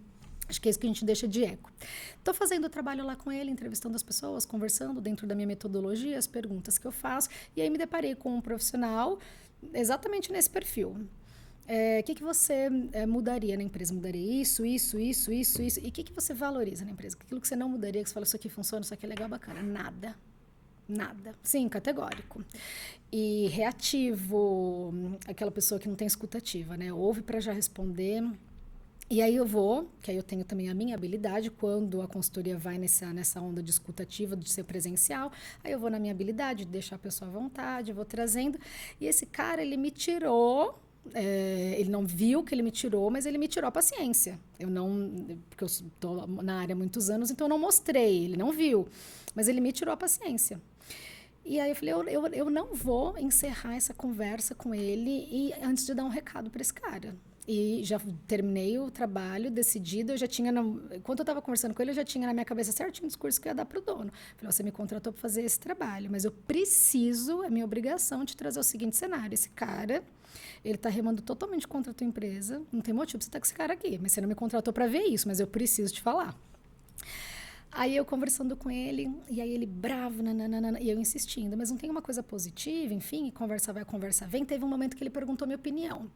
Speaker 2: Acho que é isso que a gente deixa de eco. Estou fazendo o trabalho lá com ele, entrevistando as pessoas, conversando dentro da minha metodologia, as perguntas que eu faço. E aí me deparei com um profissional exatamente nesse perfil. O que você mudaria na empresa? Mudaria isso. E o que você valoriza na empresa? Aquilo que você não mudaria, que você fala, isso aqui funciona, isso aqui é legal, bacana. Nada. Sim, categórico. E reativo, aquela pessoa que não tem escutativa, né? Ouve para já responder... E aí que aí eu tenho também a minha habilidade, quando a consultoria vai nessa onda de escutativa, de ser presencial, aí eu vou na minha habilidade, de deixar a pessoa à vontade, vou trazendo. E esse cara, ele me tirou, ele não viu que ele me tirou, mas ele me tirou a paciência. Porque eu estou na área há muitos anos, então eu não mostrei, ele não viu, mas ele me tirou a paciência. E aí eu falei, eu não vou encerrar essa conversa com ele antes de dar um recado para esse cara. E já terminei o trabalho, decidido, enquanto eu estava conversando com ele, eu já tinha na minha cabeça certinho o discurso que eu ia dar para o dono. Falei, você me contratou para fazer esse trabalho, mas eu preciso, é minha obrigação de trazer o seguinte cenário. Esse cara, ele está remando totalmente contra a tua empresa, não tem motivo para você estar com esse cara aqui, mas você não me contratou para ver isso, mas eu preciso te falar. Aí eu conversando com ele, e aí ele bravo, e eu insistindo, mas não tem uma coisa positiva, enfim, e conversa vai, conversa vem. Teve um momento que ele perguntou minha opinião.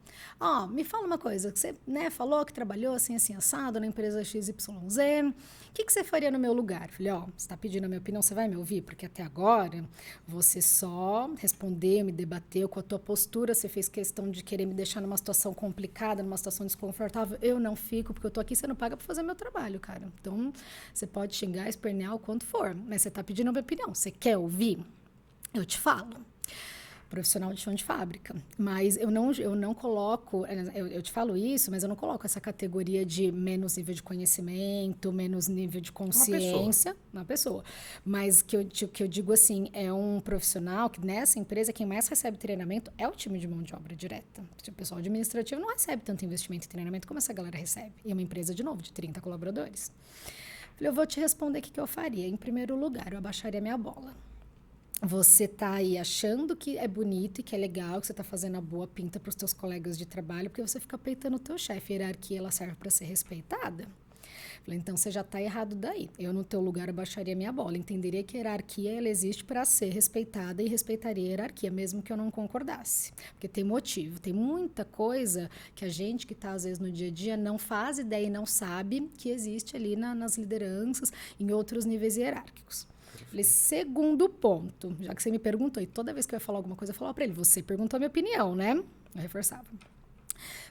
Speaker 2: Me fala uma coisa, que você falou que trabalhou assim, assado na empresa XYZ, o que você faria no meu lugar? Falei, você está pedindo a minha opinião, você vai me ouvir? Porque até agora você só respondeu, me debateu com a tua postura, você fez questão de querer me deixar numa situação complicada, numa situação desconfortável. Eu não fico, porque eu tô aqui, você não paga para fazer meu trabalho, cara. Então, você pode xingar, espernear o quanto for, mas você está pedindo a minha opinião. Você quer ouvir? Eu te falo. Profissional de chão de fábrica. Mas eu não coloco... Eu te falo isso, mas eu não coloco essa categoria de menos nível de conhecimento, menos nível de consciência na pessoa. Mas que eu digo assim, é um profissional que nessa empresa, quem mais recebe treinamento é o time de mão de obra direta. O pessoal administrativo não recebe tanto investimento em treinamento como essa galera recebe. E é uma empresa, de novo, de 30 colaboradores. Falei, eu vou te responder o que eu faria. Em primeiro lugar, eu abaixaria minha bola. Você está aí achando que é bonito e que é legal, que você está fazendo a boa pinta para os teus colegas de trabalho, porque você fica peitando o teu chefe. A hierarquia, ela serve para ser respeitada. Falei, então você já está errado daí. Eu, no teu lugar, abaixaria minha bola. Entenderia que a hierarquia, ela existe para ser respeitada e respeitaria a hierarquia, mesmo que eu não concordasse. Porque tem motivo. Tem muita coisa que a gente que está, às vezes, no dia a dia, não faz ideia e não sabe que existe ali nas lideranças, em outros níveis hierárquicos. Falei, segundo ponto, já que você me perguntou, e toda vez que eu ia falar alguma coisa, eu falava para ele, você perguntou a minha opinião, né? Eu reforçava.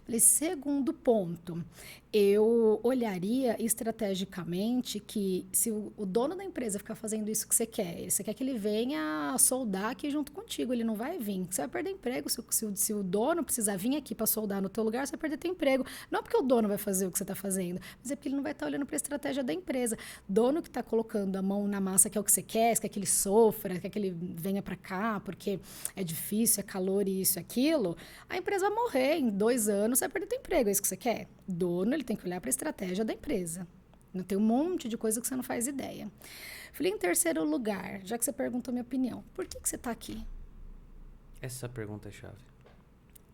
Speaker 2: Falei, segundo ponto, eu olharia estrategicamente que se o dono da empresa ficar fazendo isso que você quer que ele venha soldar aqui junto contigo, ele não vai vir. Você vai perder emprego. Se o dono precisar vir aqui para soldar no teu lugar, você vai perder teu emprego. Não é porque o dono vai fazer o que você está fazendo, mas é porque ele não vai estar olhando para a estratégia da empresa. Dono que está colocando a mão na massa, que é o que você quer que ele sofra, quer que ele venha para cá, porque é difícil, é calor e isso e aquilo, a empresa vai morrer em 2 anos, você vai perder teu emprego, é isso que você quer? Dono, ele tem que olhar para a estratégia da empresa. Não tem um monte de coisa que você não faz ideia. Falei, em terceiro lugar, já que você perguntou minha opinião, por que você está aqui?
Speaker 1: Essa pergunta é chave.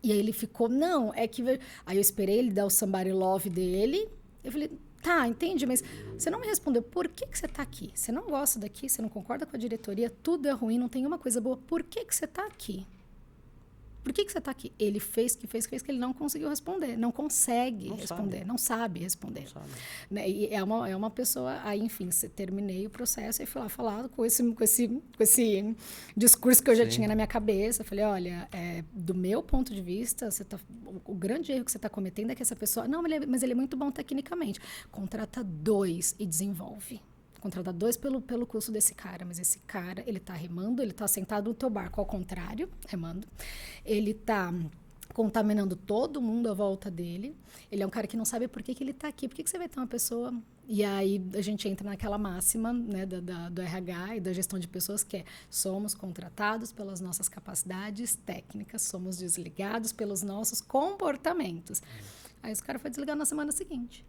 Speaker 2: E aí ele ficou, não, é que... Aí eu esperei ele dar o somebody love dele. Eu falei, tá, entendi, mas você não me respondeu. Por que você está aqui? Você não gosta daqui, você não concorda com a diretoria, tudo é ruim, não tem uma coisa boa. Por que você está aqui? Por que você está aqui? Ele fez que ele não conseguiu responder. Não consegue responder. Não sabe responder. Não sabe. Né? E é uma pessoa... Aí, enfim, terminei o processo e fui lá falar com esse discurso que eu já tinha na minha cabeça. Falei, olha, do meu ponto de vista, o grande erro que você está cometendo é que essa pessoa... Não, mas ele é muito bom tecnicamente. Contrata 2 e desenvolve. Contratar 2 pelo custo desse cara, mas esse cara, ele tá remando, ele tá sentado no teu barco ao contrário, remando, ele tá contaminando todo mundo à volta dele, ele é um cara que não sabe por que ele tá aqui, por que você vai ter uma pessoa... E aí a gente entra naquela máxima, né, do RH e da gestão de pessoas, que é, somos contratados pelas nossas capacidades técnicas, somos desligados pelos nossos comportamentos. Aí esse cara foi desligar na semana seguinte.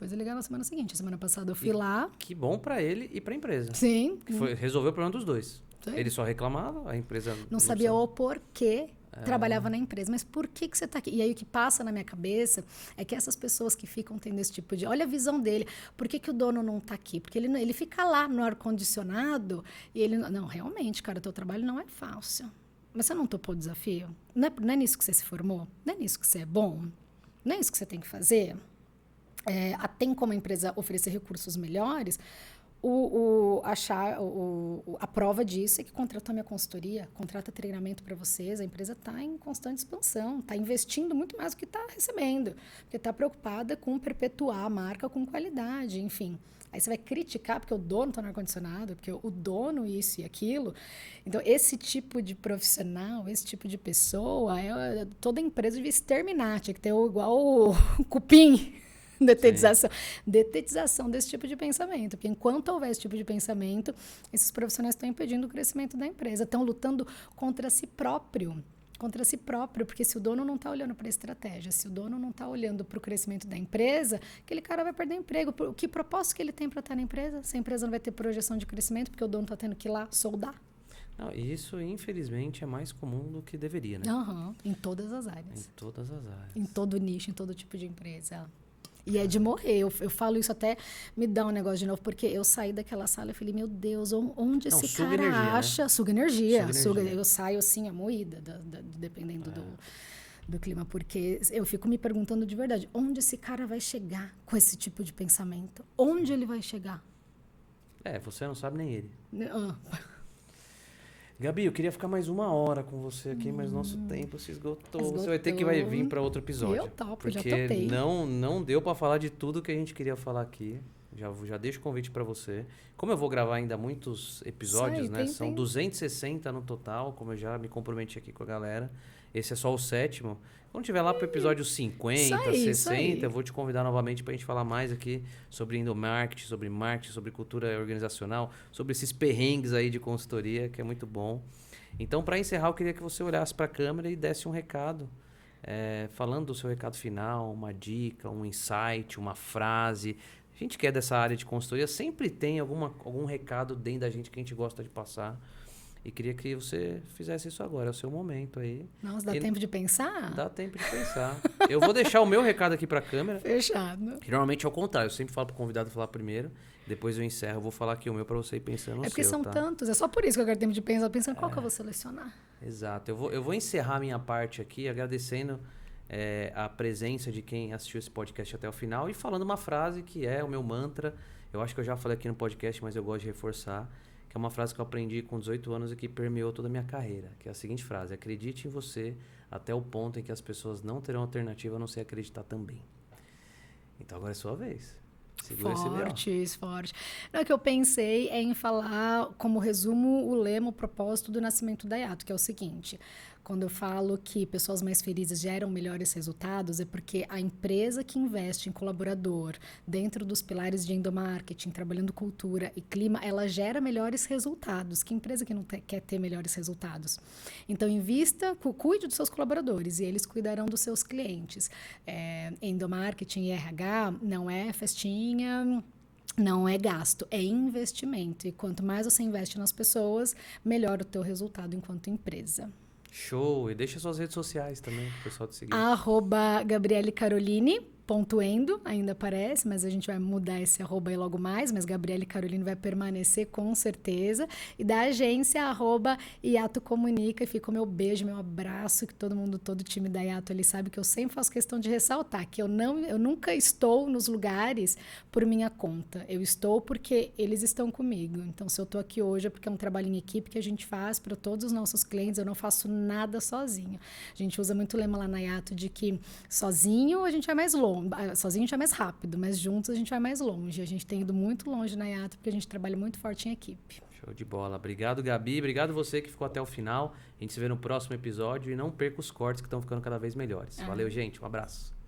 Speaker 2: A semana passada eu fui lá.
Speaker 1: Que bom para ele e para a empresa.
Speaker 2: Sim.
Speaker 1: Resolveu o problema dos dois.
Speaker 2: Sim.
Speaker 1: Ele só reclamava, a empresa...
Speaker 2: Não sabia o porquê trabalhava na empresa. Mas por que você está aqui? E aí o que passa na minha cabeça é que essas pessoas que ficam tendo esse tipo de... Olha a visão dele. Por que o dono não está aqui? Porque ele fica lá no ar-condicionado e ele... Não, realmente, cara, teu trabalho não é fácil. Mas você não topou o desafio? Não é nisso que você se formou? Não é nisso que você é bom? Não é isso que você tem que fazer? Tem como a empresa oferecer recursos melhores, a prova disso é que contrata a minha consultoria, contrata treinamento para vocês, a empresa está em constante expansão, está investindo muito mais do que está recebendo, porque está preocupada com perpetuar a marca com qualidade, enfim. Aí você vai criticar porque o dono está no ar-condicionado, porque o dono isso e aquilo. Então, esse tipo de profissional, esse tipo de pessoa, toda empresa devia exterminar, tinha que ter igual o cupim. Detetização desse tipo de pensamento. Porque enquanto houver esse tipo de pensamento, esses profissionais estão impedindo o crescimento da empresa, estão lutando contra si próprio, porque se o dono não está olhando para a estratégia, se o dono não está olhando para o crescimento da empresa, aquele cara vai perder emprego. Que propósito que ele tem para estar na empresa? Se a empresa não vai ter projeção de crescimento, porque o dono está tendo que ir lá soldar.
Speaker 1: Não, isso, infelizmente, é mais comum do que deveria, né?
Speaker 2: Em todas as áreas.
Speaker 1: Em todas as áreas.
Speaker 2: Em todo nicho, em todo tipo de empresa. E é de morrer. Eu falo isso até me dá um negócio de novo, porque eu saí daquela sala e falei, meu Deus, onde esse cara
Speaker 1: energia,
Speaker 2: acha? Né? Suga energia. Eu saio assim, moída, dependendo do clima, porque eu fico me perguntando de verdade, onde esse cara vai chegar com esse tipo de pensamento? Onde ele vai chegar?
Speaker 1: Você não sabe nem ele. Gabi, eu queria ficar mais 1 hora com você aqui, mas nosso tempo se esgotou. Você vai ter que vir para outro episódio.
Speaker 2: Eu topo,
Speaker 1: porque
Speaker 2: já topei.
Speaker 1: Não deu para falar de tudo que a gente queria falar aqui. Já deixo o convite para você. Como eu vou gravar ainda muitos episódios, né? São 260 no total, como eu já me comprometi aqui com a galera. Esse é só o 7º. Quando tiver lá pro episódio 50, 60, eu vou te convidar novamente pra gente falar mais aqui sobre endomarketing, sobre cultura organizacional, sobre esses perrengues aí de consultoria, que é muito bom. Então, para encerrar, eu queria que você olhasse para a câmera e desse um recado, falando do seu recado final, uma dica, um insight, uma frase. A gente que é dessa área de consultoria sempre tem algum recado dentro da gente que a gente gosta de passar. E queria que você fizesse isso agora, é o seu momento aí.
Speaker 2: Nossa, dá tempo de pensar?
Speaker 1: Dá tempo de pensar. Eu vou deixar o meu recado aqui pra câmera.
Speaker 2: Fechado.
Speaker 1: Que normalmente é o contrário, eu sempre falo pro convidado falar primeiro, depois eu encerro, eu vou falar aqui o meu pra você ir pensando no seu.
Speaker 2: É porque são tantos, é só por isso que eu quero tempo de pensar, pensando qual que eu vou selecionar.
Speaker 1: Exato, eu vou encerrar a minha parte aqui agradecendo a presença de quem assistiu esse podcast até o final e falando uma frase que é o meu mantra, eu acho que eu já falei aqui no podcast, mas eu gosto de reforçar, que é uma frase que eu aprendi com 18 anos e que permeou toda a minha carreira, que é a seguinte frase: acredite em você até o ponto em que as pessoas não terão alternativa a não ser acreditar também. Então agora é sua vez. Segura esse
Speaker 2: Forte, forte. Não, o que eu pensei é em falar, como resumo, o lema, o propósito do nascimento da Yato, que é o seguinte: quando eu falo que pessoas mais felizes geram melhores resultados, é porque a empresa que investe em colaborador, dentro dos pilares de endomarketing, trabalhando cultura e clima, ela gera melhores resultados. Que empresa que não quer ter melhores resultados? Então, invista, cuide dos seus colaboradores e eles cuidarão dos seus clientes. Endomarketing e RH não é festinha, não é gasto, é investimento. E quanto mais você investe nas pessoas, melhor o teu resultado enquanto empresa.
Speaker 1: Show! E deixa suas redes sociais também, pro pessoal te seguir.
Speaker 2: @GabrieleCaroline.endo, ainda aparece, mas a gente vai mudar esse arroba aí logo mais, mas Gabriele Caroline vai permanecer com certeza. E da agência, @Yato Comunica, e fica o meu beijo, meu abraço, que todo mundo, todo o time da Yato ali sabe que eu sempre faço questão de ressaltar, que eu nunca estou nos lugares por minha conta, eu estou porque eles estão comigo. Então, se eu estou aqui hoje é porque é um trabalho em equipe que a gente faz para todos os nossos clientes, eu não faço nada sozinho. A gente usa muito o lema lá na Yato de que sozinho a gente vai mais longe, sozinho a gente vai mais rápido, mas juntos a gente vai mais longe. A gente tem ido muito longe na Yato porque a gente trabalha muito forte em equipe.
Speaker 1: Show de bola. Obrigado, Gabi. Obrigado você que ficou até o final. A gente se vê no próximo episódio e não perca os cortes que estão ficando cada vez melhores. Valeu, gente. Um abraço.